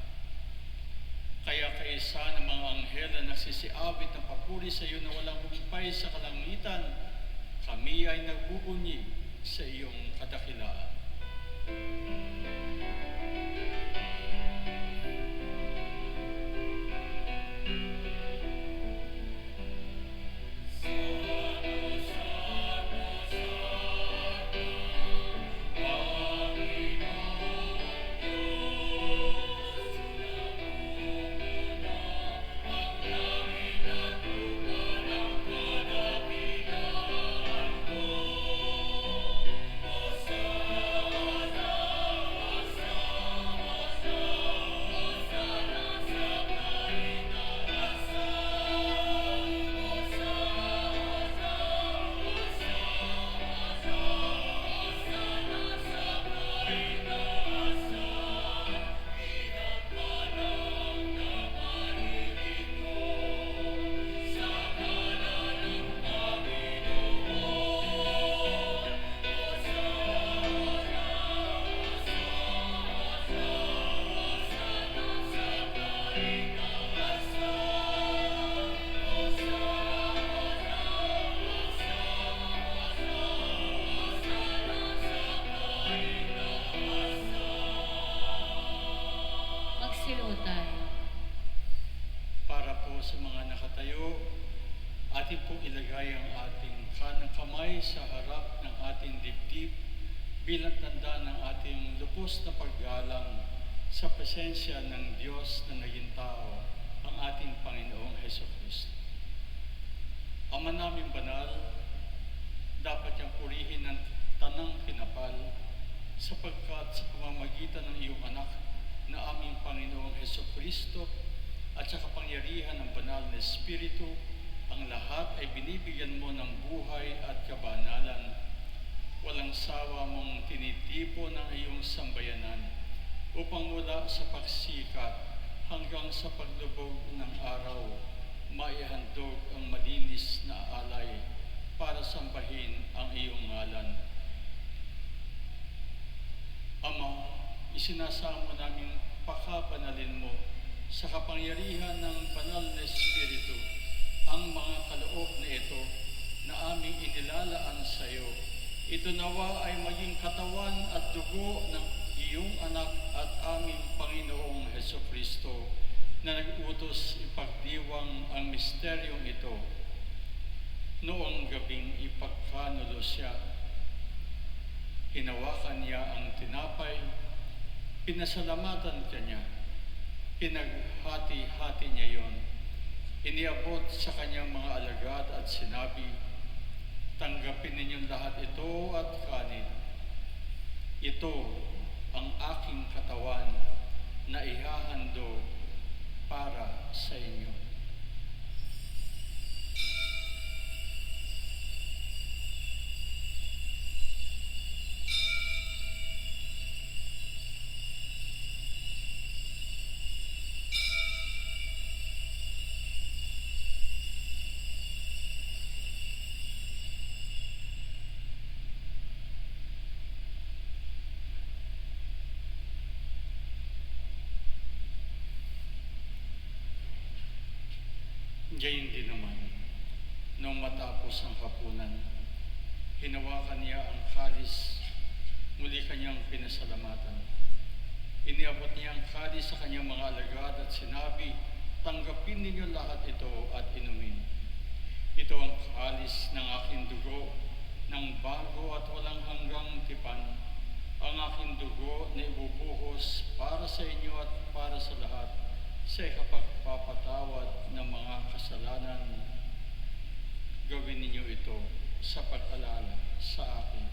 Kaya kaisa ng mga anghel na nagsisiawit ng papuri sa iyo na walang humpay sa kalangitan, kami ay nagbubunyi sa iyong kadakilaan. Magsilo tayo. Para po sa mga nakatayo, atin pong ilagay ang ating kanang kamay sa harap ng ating dibdib bilang tanda ng ating lubos na paggalang sa presensya ng Diyos na naging tao, ang ating Panginoong Jesucristo. Ama namin banal, dapat niyang purihin ng tanang kinapal sapagkat sa pamamagitan ng iyong anak na aming Panginoong Jesucristo at sa kapangyarihan ng banal na Espiritu, ang lahat ay binibigyan mo ng buhay at kabanalan. Walang sawa mong tinitipo ng iyong sambayanan upang mula sa pagsikat hanggang sa paglubog ng araw, maihandog ang malinis na alay para sambahin ang iyong ngalan. Ama, isinasamo namin pakabanalin mo sa kapangyarihan ng banal na Espiritu ang mga kaloob na ito na aming inilalaan sa iyo. Ito nawa ay maging katawan at dugo ng iyong anak at aming Panginoong Hesukristo na nag-utos ipagdiwang ang misteryong ito. Noong gabing ipagkanulo siya, hinawakan niya ang tinapay, pinasalamatan kanya, pinaghati-hati niya yon, iniabot sa kanyang mga alagad at sinabi, tanggapin ninyong lahat ito at kanin. Ito ang aking katawan na ihahando para sa inyo. Gayon din naman, nung matapos ang hapunan, hinawakan niya ang kalis, muli kanyang pinasalamatan. Iniabot niya ang kalis sa kanyang mga alagad at sinabi, tanggapin ninyo lahat ito at inumin. Ito ang kalis ng aking dugo, ng bago at walang hanggang tipan, ang aking dugo na ibubuhos para sa inyo at para sa lahat, sa ikapagpapatawad ng mga kasalanan. Gawin ninyo ito sa pag-alala sa akin.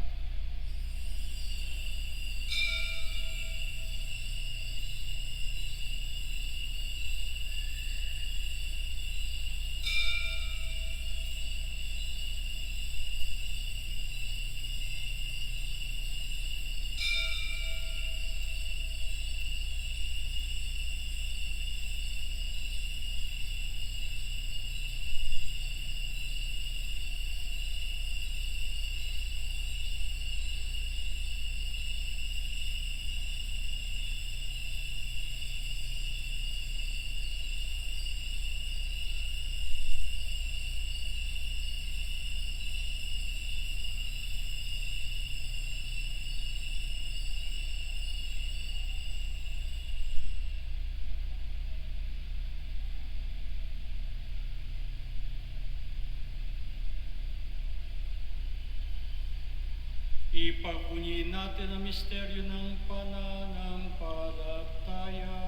Ipagpunyiin natin ang misteryo ng pananampalataya.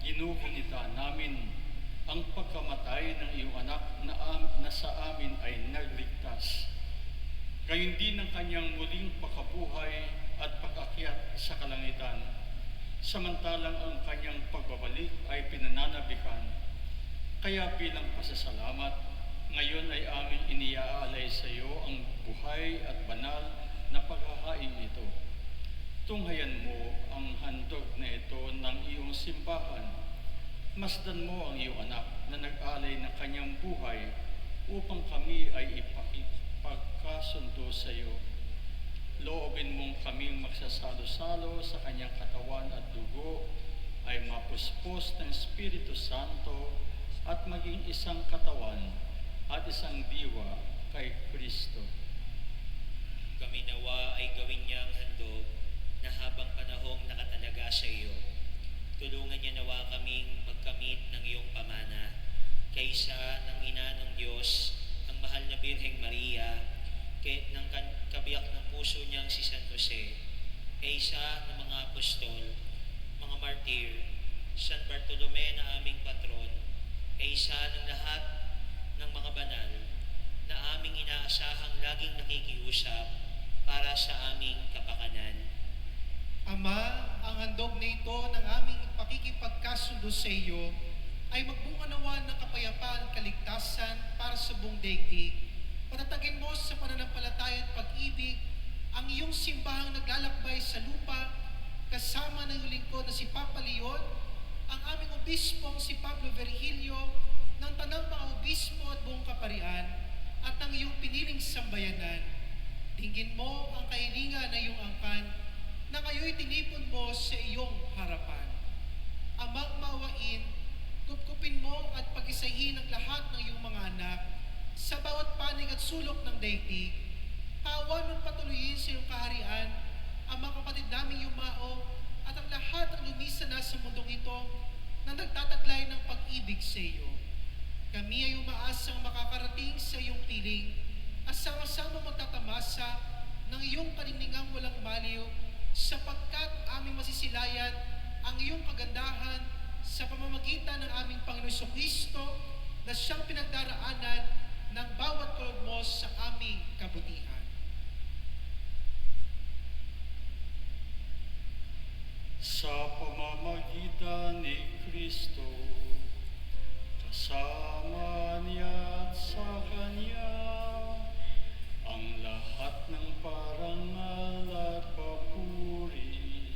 Ginugunita namin ang pagkamatay ng iyong anak na sa amin ay nagligtas. Gayon din ang kanyang muling pagkabuhay at pag-akyat sa kalangitan, samantalang ang kanyang pagbabalik ay pinananabikan. Kaya bilang pasasalamat, ngayon ay aming iniaalay sa iyo ang buhay at banal na paghahain ito. Tunghayan mo ang handog na ito ng iyong simbahan. Masdan mo ang iyong anak na nag-alay ng kanyang buhay upang kami ay ipagkasundo sa iyo. Loobin mong kaming magsasalo-salo sa kanyang katawan at dugo ay mapuspos ng Espiritu Santo at maging isang katawan at isang diwa kay Kristo. Kami nawa ay gawin niyang handog na habang panahong nakatalaga sa iyo, tulungan niya nawa kaming magkamit ng iyong pamana kaysa ng ina ng Diyos, ang mahal na Birheng Maria, ng kabiyak ng puso niyang si San Jose, kaysa ng mga apostol, mga martir, San Bartolome na aming patron, kaysa ng lahat ng mga banal na aming inaasahang laging nakikiusap para sa aming kapakanan. Ama, ang handog na ito ng aming pakikipagkasundo sa iyo ay magbunga nawa ng kapayapaan at kaligtasan para sa buong daigdig. Patatagin mo sa pananampalataya at pag-ibig ang iyong simbahang naglalakbay sa lupa kasama ng iyong lingkod na si Papa Leon, ang aming obispong si Pablo Virgilio, ng tanang mga obispo at buong kaparian, at ng iyong piniling sambayanan. Dinggin mo ang kahilingan na iyong angkan na kayo'y tinipon mo sa iyong harapan. Amang maawain, kupkupin mo at pag-isahin ang lahat ng iyong mga anak sa bawat panig at sulok ng daigdig. Paawan mo patuloyin sa iyong kaharian ang mga kapatid naming yumao at ang lahat ng lumisa na sa mundong ito na nagtataglay ng pag-ibig sa iyo. Kami ay umaasang makakarating sa iyong piling at sama-sama magtatamasa ng iyong kaninningang walang maliw sapagkat aming masisilayan ang iyong kagandahan sa pamamagitan ng aming Panginoon Kristo na siyang pinagdaraanan ng bawat kaloob mo sa aming kabutihan. Sa pamamagitan ni Kristo, kasama niya at sa Kanya, ang lahat ng parangal at papuri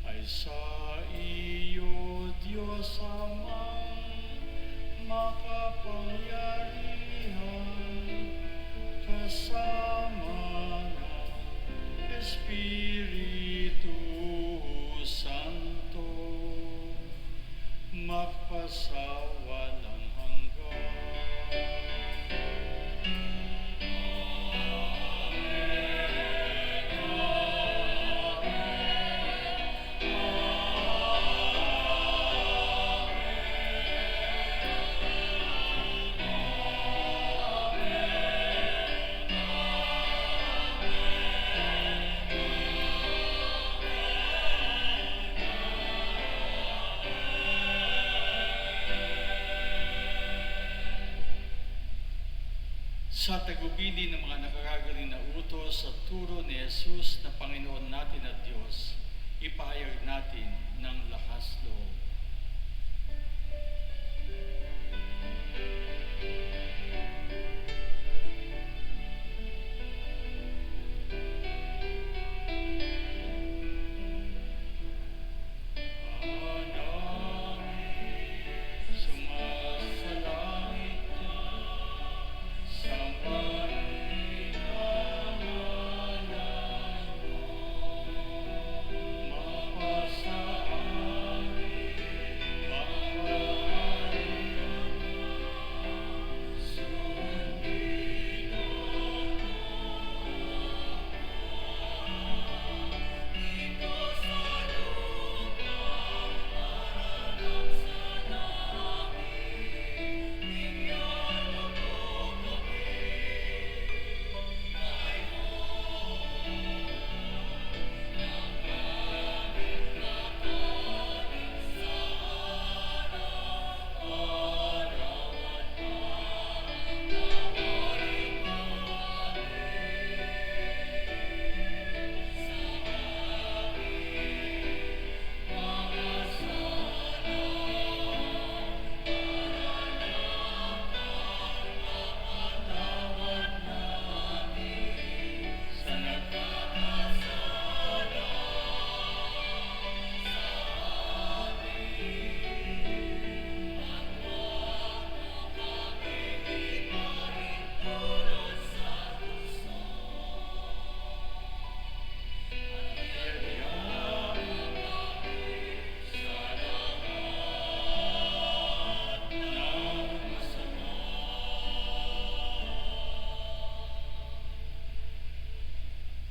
ay sa iyo, Diyos Amang makapangyarihan, kasama ng Espiritu Santo, magpasawalang hanggan. Sa tagubili ng mga nakakagaling na utos at turo ni Jesus na Panginoon natin at Diyos, ipahayag natin ng lakas loob.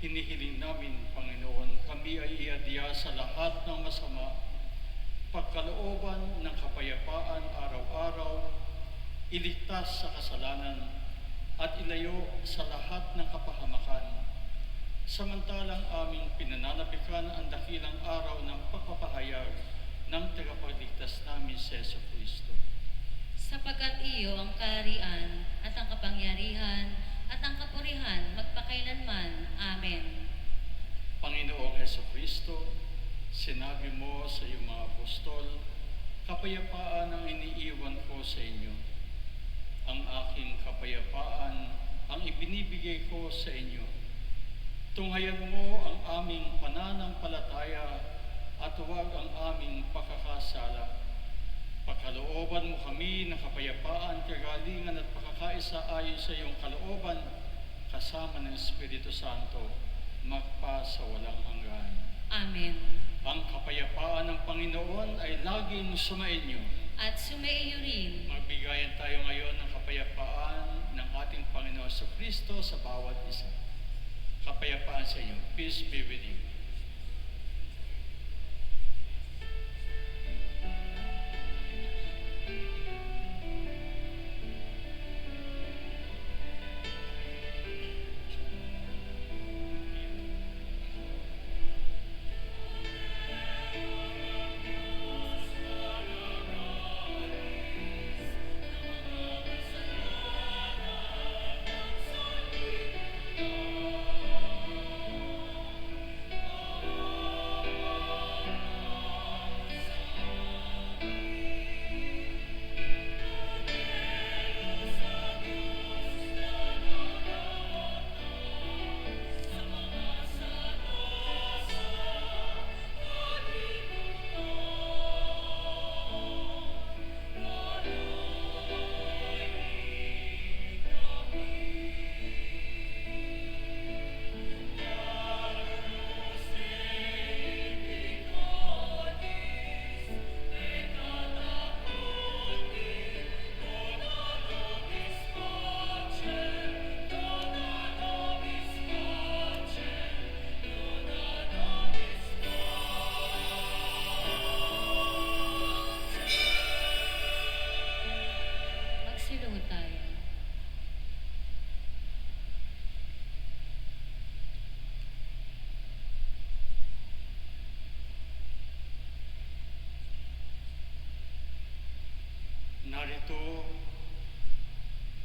Hinihiling namin, Panginoon, kami ay iadya sa lahat ng masama, pagkalooban ng kapayapaan araw-araw, iligtas sa kasalanan, at ilayo sa lahat ng kapahamakan. Samantalang aming pinananabikan ang dakilang araw ng pagpapahayag ng tagapagligtas namin si Jesucristo. Sapagkat iyo ang kaharian at ang kapangyarihan at ang kapurihan magpakailanman. Amen. Panginoong Hesukristo, sinabi mo sa iyong mga apostol, kapayapaan ang iniiwan ko sa inyo. Ang aking kapayapaan ang ibinibigay ko sa inyo. Tunghayan mo ang aming pananampalataya at huwag ang aming pakakasala. Pagkalooban mo kami ng kapayapaan, kagalingan at pakakaisa ayon sa iyong kalooban, kasama ng Espiritu Santo, magpa sa walang hanggan. Amen. Ang kapayapaan ng Panginoon ay laging sumainyo. At sumaiyo rin. Magbigayan tayo ngayon ng kapayapaan ng ating Panginoon sa Kristo sa bawat isa. Kapayapaan sa inyo. Peace be with you. Magsiluhod tayo. Narito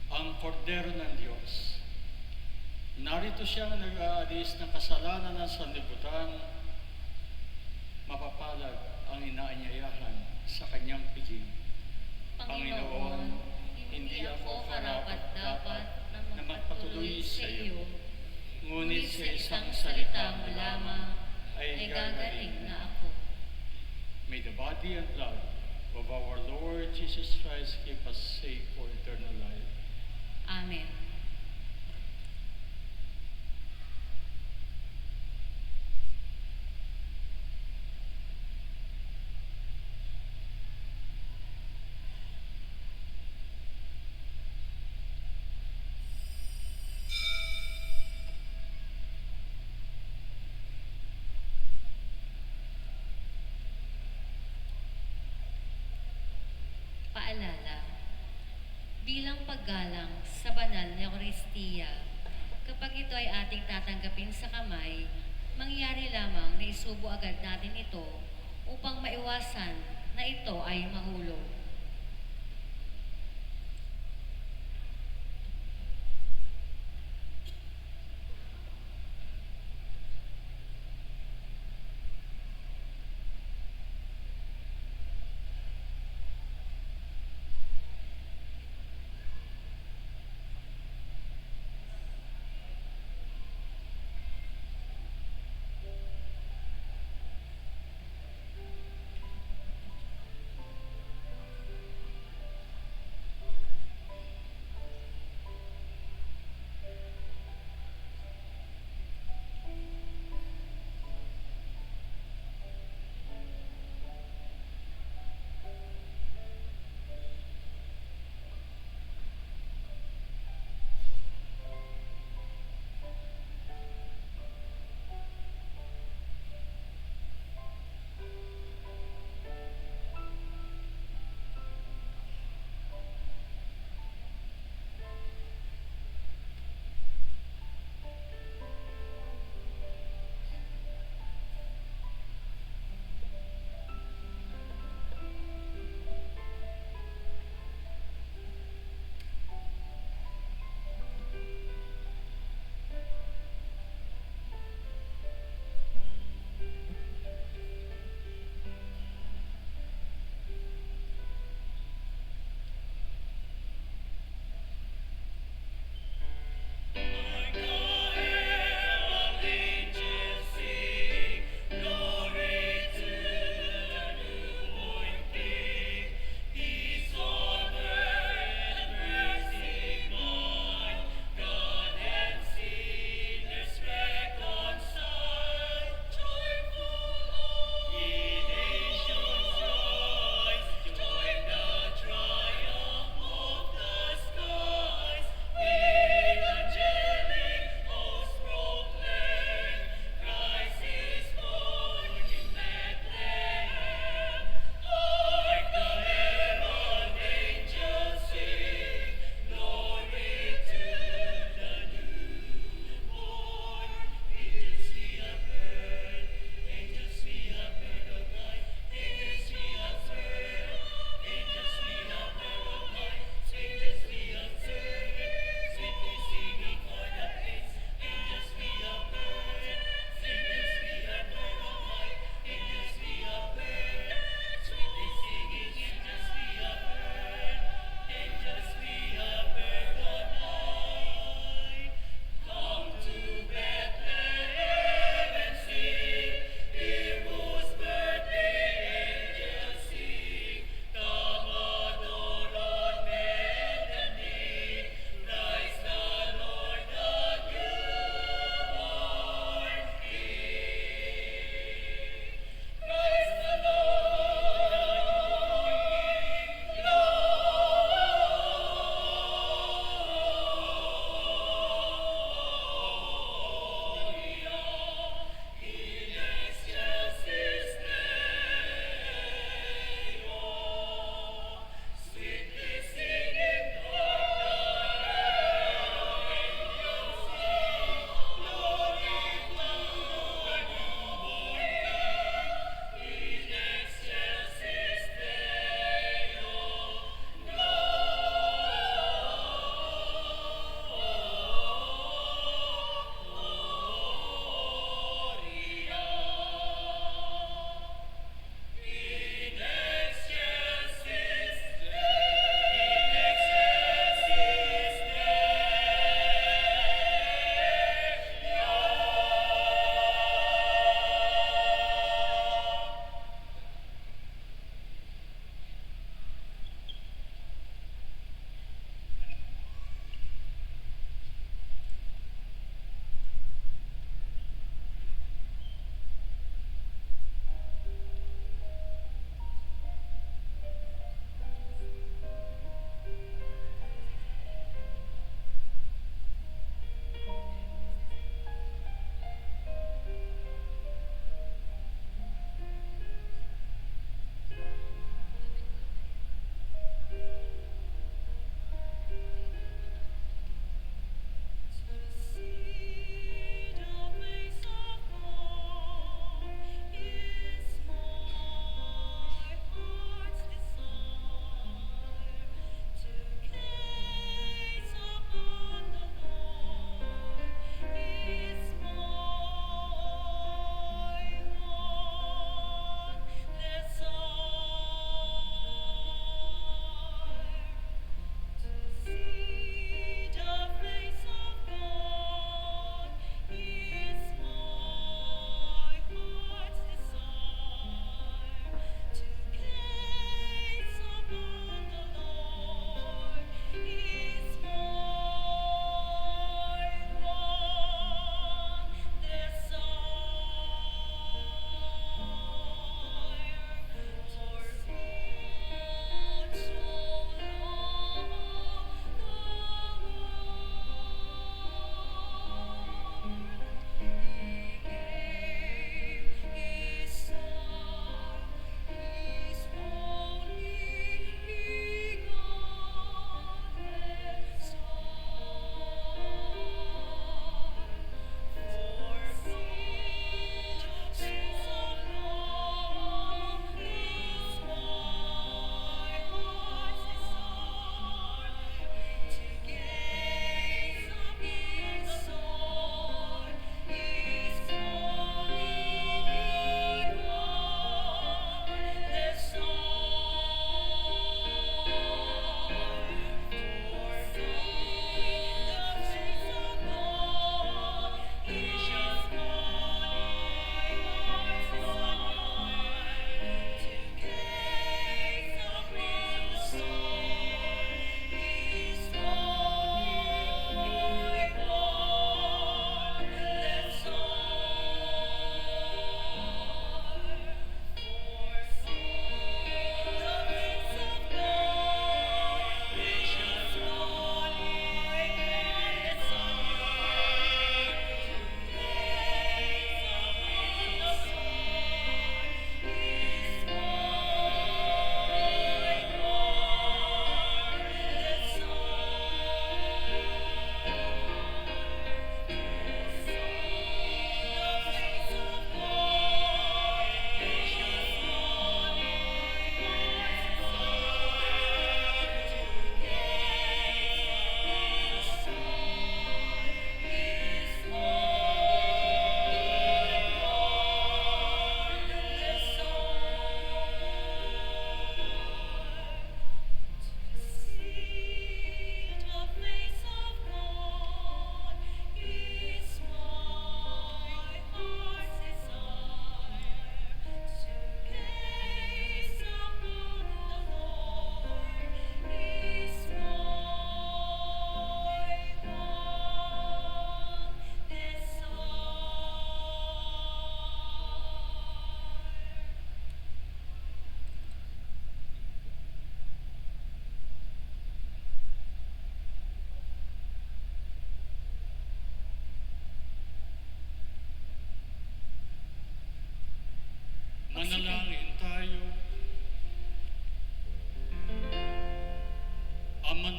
ang kordero ng Diyos. Narito siyang nag-aalis ng kasalanan ng sanlibutan. Mapapalad ang inaanyayahan sa kanyang piging. Panginoon, hindi ako karapat-dapat na magpatuloy sa iyo. Ngunit sa isang salita mo lamang ay gagaling na ako. May the body and blood of our Lord Jesus Christ keep us safe for eternal life. Amen. Paalala, bilang paggalang sa banal na Eucharistia, kapag ito ay ating tatanggapin sa kamay, mangyari lamang na isubo agad natin ito upang maiwasan na ito ay mahulog.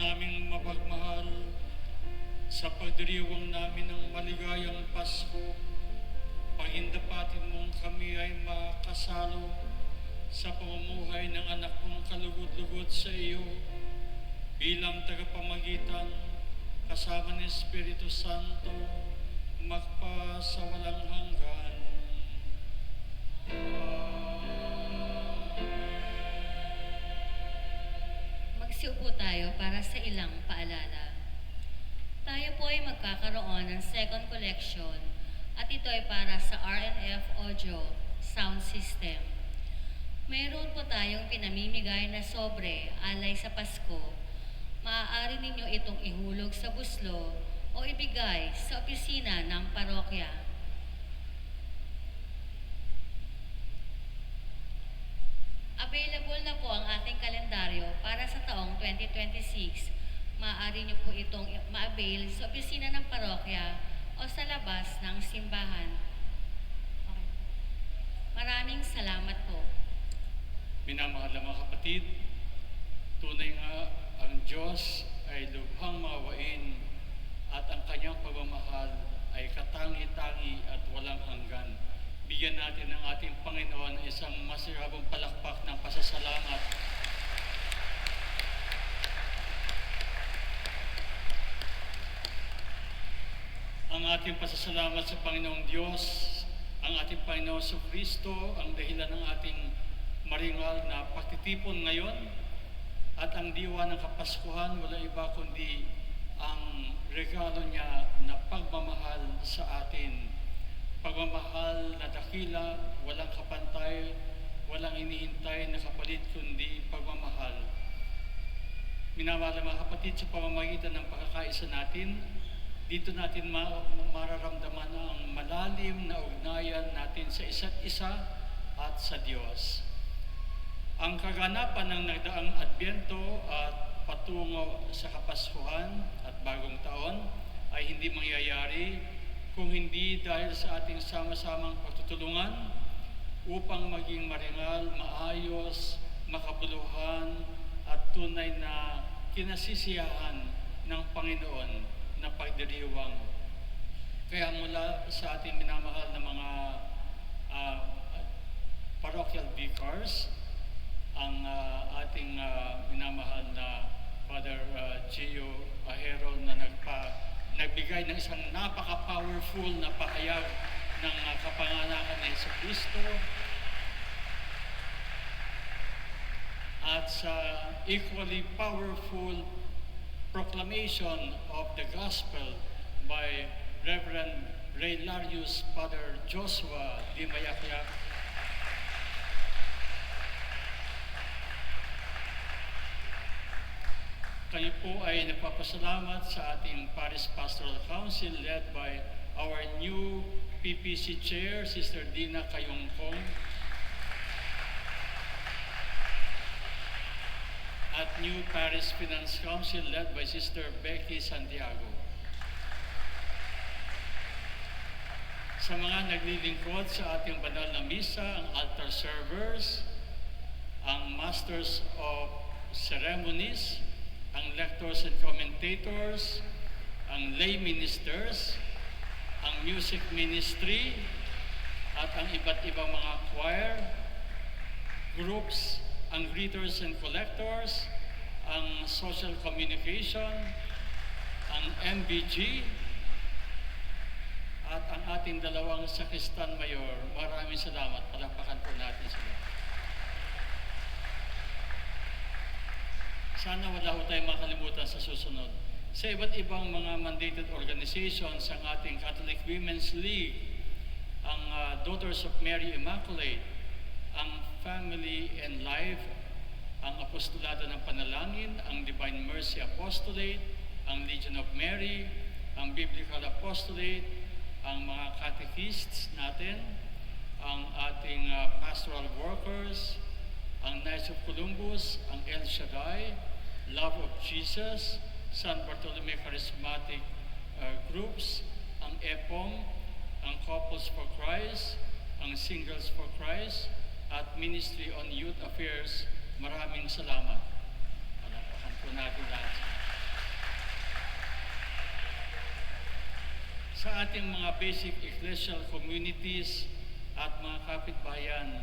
naming mapagmahal, sa pagdiriwang namin ng maligayang Pasko, pagindapatin mong kami ay makasalo sa pamumuhay ng anak mong kalugod-lugod sa iyo bilang tagapamagitan kasama ng Espiritu Santo magpa sa walang hanggan. Magsiupo tayo para sa ilang paalala. Tayo po ay magkakaroon ng second collection at ito ay para sa RNF Audio Sound System. Mayroon po tayong pinamimigay na sobre alay sa Pasko. Maaari ninyo itong ihulog sa buslo o ibigay sa opisina ng parokya. Available na po ang ating kalendaryo para sa taong 2026. Maaari nyo po itong ma-avail sa opisina ng parokya o sa labas ng simbahan. Okay. Maraming salamat po. Minamahal na mga kapatid, tunay nga ang Diyos ay lubhang maawain at ang kanyang pagmamahal ay katangi-tangi at walang hanggan. Bigyan natin ng ating Panginoon ng isang masirabong palakpak ng pasasalamat. Ang ating pasasalamat sa Panginoong Diyos, ang ating Panginoon sa Kristo, ang dahilan ng ating maringal na pagtitipon ngayon, at ang diwa ng Kapaskuhan, wala iba kundi ang regalo niya na pagmamahal sa atin. Pagmamahal na dakila, walang kapantay, walang inihintay na kapalit kundi pagmamahal. Minamahal na mga kapatid, sa pamamagitan ng pagkakaisa natin, dito natin mararamdaman ang malalim na ugnayan natin sa isa't isa at sa Diyos. Ang kaganapan ng nagdaang Adbyento at patungo sa Kapaskuhan at Bagong Taon ay hindi mangyayari kung hindi dahil sa ating sama-samang pagtutulungan upang maging maringal, maayos, makabuluhan at tunay na kinasisiyahan ng Panginoon na pagdiriwang. Kaya mula sa ating minamahal na mga parochial vicars, ang ating minamahal na Father Gio Ahero na nagbigay ng isang napaka-powerful na pahayag ng kapanganakan ni Yesu Cristo, at sa equally powerful proclamation of the Gospel by Reverend Ray Larius, Father Joshua Di Mayakyak. Kayo po ay nagpapasalamat sa ating Parish Pastoral Council led by our new PPC Chair, Sister Dina Kayongkong, at new Parish Finance Council led by Sister Becky Santiago. Sa mga naglilingkod sa ating banal na misa, ang altar servers, ang Masters of Ceremonies, ang lectors and commentators, ang lay ministers, ang music ministry, at ang iba't ibang mga choir groups, ang greeters and collectors, ang social communication, ang MBG, at ang ating dalawang sakristan mayor. Maraming salamat. Palakpakan po natin sila. Sana wala ho tayong makalimutan sa susunod. Sa iba't ibang mga mandated organizations, ang ating Catholic Women's League, ang Daughters of Mary Immaculate, ang Family and Life, ang Apostolado ng Panalangin, ang Divine Mercy Apostolate, ang Legion of Mary, ang Biblical Apostolate, ang mga catechists natin, ang ating pastoral workers, ang Knights of Columbus, ang El Shaddai, Love of Jesus, San Bartolome Charismatic Groups, ang EPOM, ang Couples for Christ, ang Singles for Christ, at Ministry on Youth Affairs. Maraming salamat. Palapakan po natin lahat. sa ating mga basic ecclesial communities at mga kapitbayan,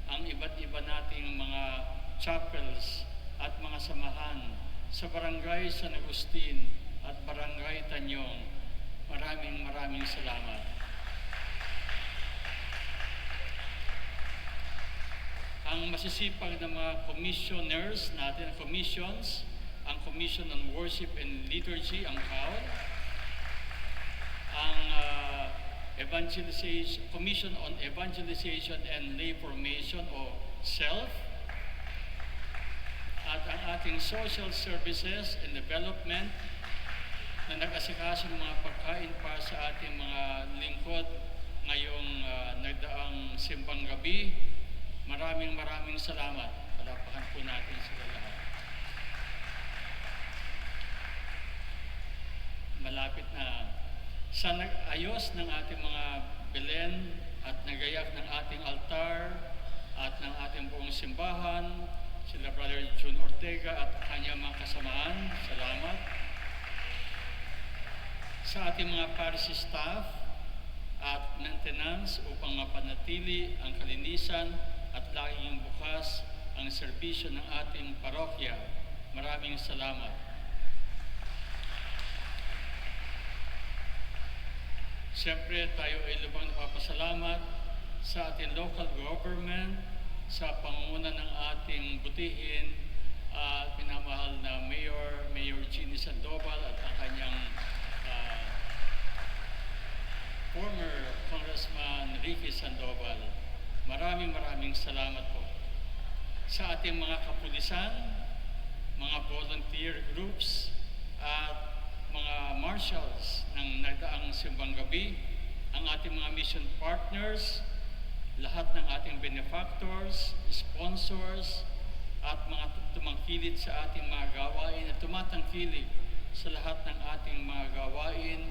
ang iba't iba nating mga chapels at mga samahan sa Barangay San Agustin at Barangay Tanyong. Maraming salamat. Ang masisipag na mga commissioners natin, commissions, ang Commission on Worship and Liturgy, ang CAL, ang Commission on Evangelization and Lay Formation o SELF, at ang ating Social Services and Development na nag-asikaso ng mga pagkain para sa ating mga lingkod ngayong nagdaang simbang gabi. Maraming salamat. Palapakan po natin sila lahat. Malapit na sa nag-ayos ng ating mga Belen at nagayak ng ating altar at ng ating buong simbahan, sila Brother June Ortega at kanyang mga kasamaan. Salamat. Sa ating mga parish staff at maintenance upang mapanatili ang kalinisan at laging bukas ang serbisyo ng ating parokya. Maraming salamat. Siyempre, tayo ay lubang napapasalamat sa ating local government, sa pangunguna ng ating butihin at pinamahal na Mayor Ginny Sandoval at ang kanyang former Congressman Ricky Sandoval. Maraming salamat po. Sa ating mga kapulisan, mga volunteer groups at mga marshals ng nagdaang simbang gabi, ang ating mga mission partners, lahat ng ating benefactors, sponsors, at mga tumangkilit sa ating mga gawain at tumatangkilik sa lahat ng ating mga gawain.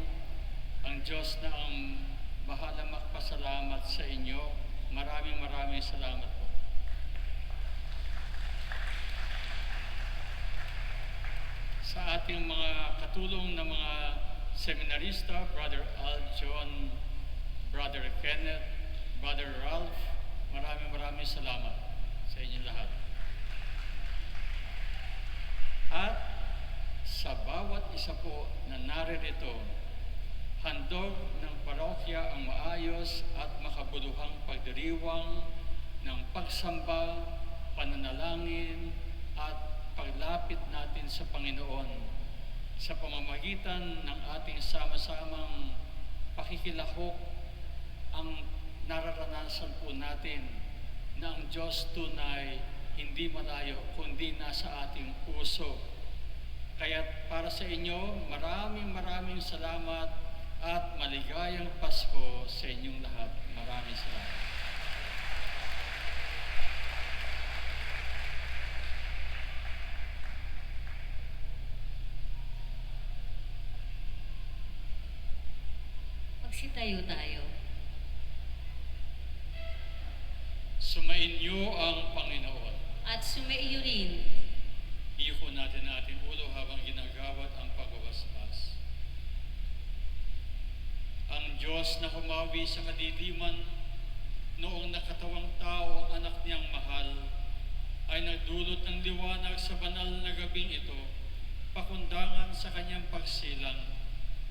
Ang Diyos na ang bahala magpasalamat sa inyo. Maraming salamat po. Sa ating mga katulong na mga seminarista, Brother Al John, Brother Kenneth, Brother Ralph, maraming salamat sa inyo lahat. At sa bawat isa po na naririto, handog ng parokya ang maayos at makabuluhang pagdiriwang ng pagsamba, pananalangin, at paglapit natin sa Panginoon sa pamamagitan ng ating sama-samang pakikilahok. Ang nararanasan po natin na ang Diyos tunay hindi malayo kundi nasa ating puso. Kaya para sa inyo, maraming salamat at maligayang Pasko sa inyong lahat. Maraming salamat. Magsitayo tayo. Sumainyo ang Panginoon. At sumaiyo rin. Iyuko natin ang ating ulo habang ginagawad ang pagbabasbas. Ang Diyos na humawi sa kadiliman noong nakatawang tao ang anak niyang mahal ay nagdulot ng liwanag sa banal na gabing ito, pakundangan sa kanyang pagsilang,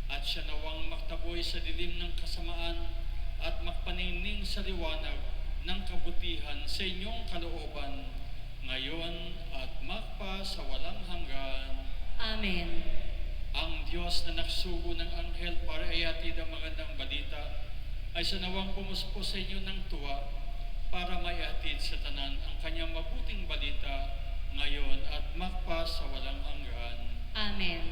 at siya nawang maktaboy sa dilim ng kasamaan at makpaningning sa liwanag ng kabutihan sa inyong kalooban, ngayon at magpa sa walang hanggan. Amen. Ang Diyos na nagsugo ng anghel para ihatid ang magandang balita ay sanawang pumuspo sa inyo ng tuwa para maihatid sa tanan ang kanyang mabuting balita ngayon at magpa sa walang hanggan. Amen.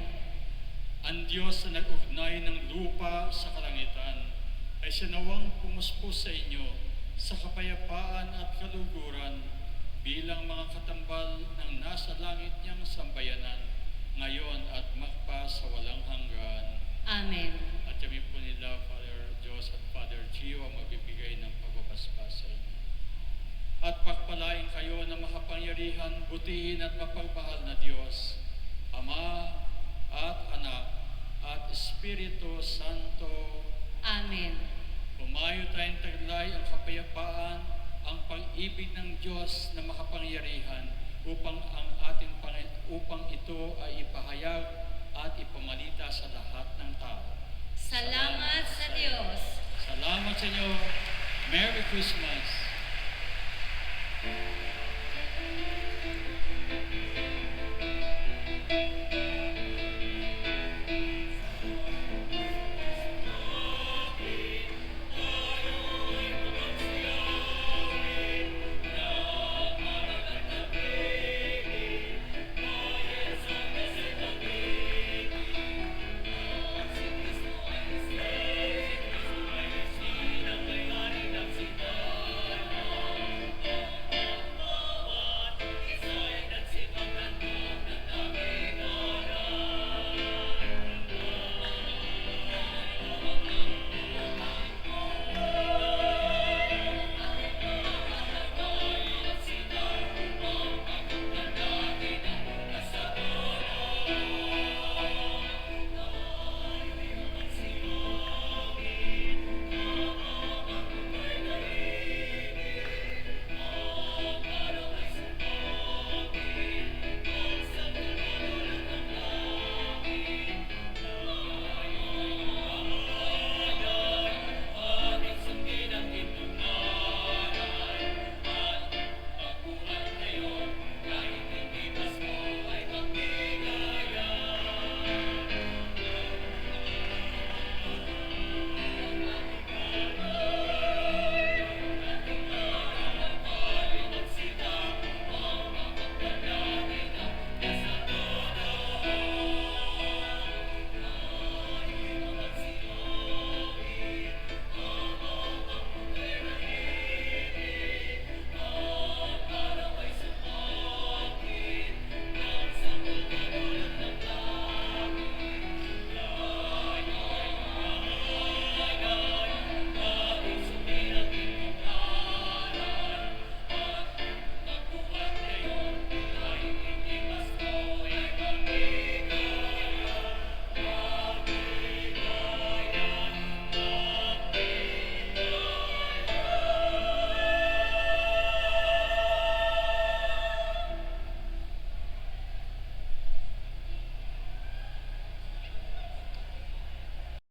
Ang Diyos na nag-ugnay ng lupa sa kalangitan ay sanawang pumuspo sa inyo sa kapayapaan at kaluguran bilang mga katambal ng nasa langit niyang sambayanan ngayon at magpa sa walang hanggan. Amen. At kami po nila, Father Diyos at Father Gio, ang magbibigay ng pagbabasbas sa inyo. At pagpalain kayo na makapangyarihan, butihin at mapagmahal na Diyos, Ama at Anak at Espiritu Santo. Amen. Pumayo tayong taglay ang kapayapaan, ang pag-ibig ng Diyos na makapangyarihan upang upang ito ay ipahayag at ipamalita sa lahat ng tao. Salamat sa Diyos. Salamat sa inyo. Merry Christmas.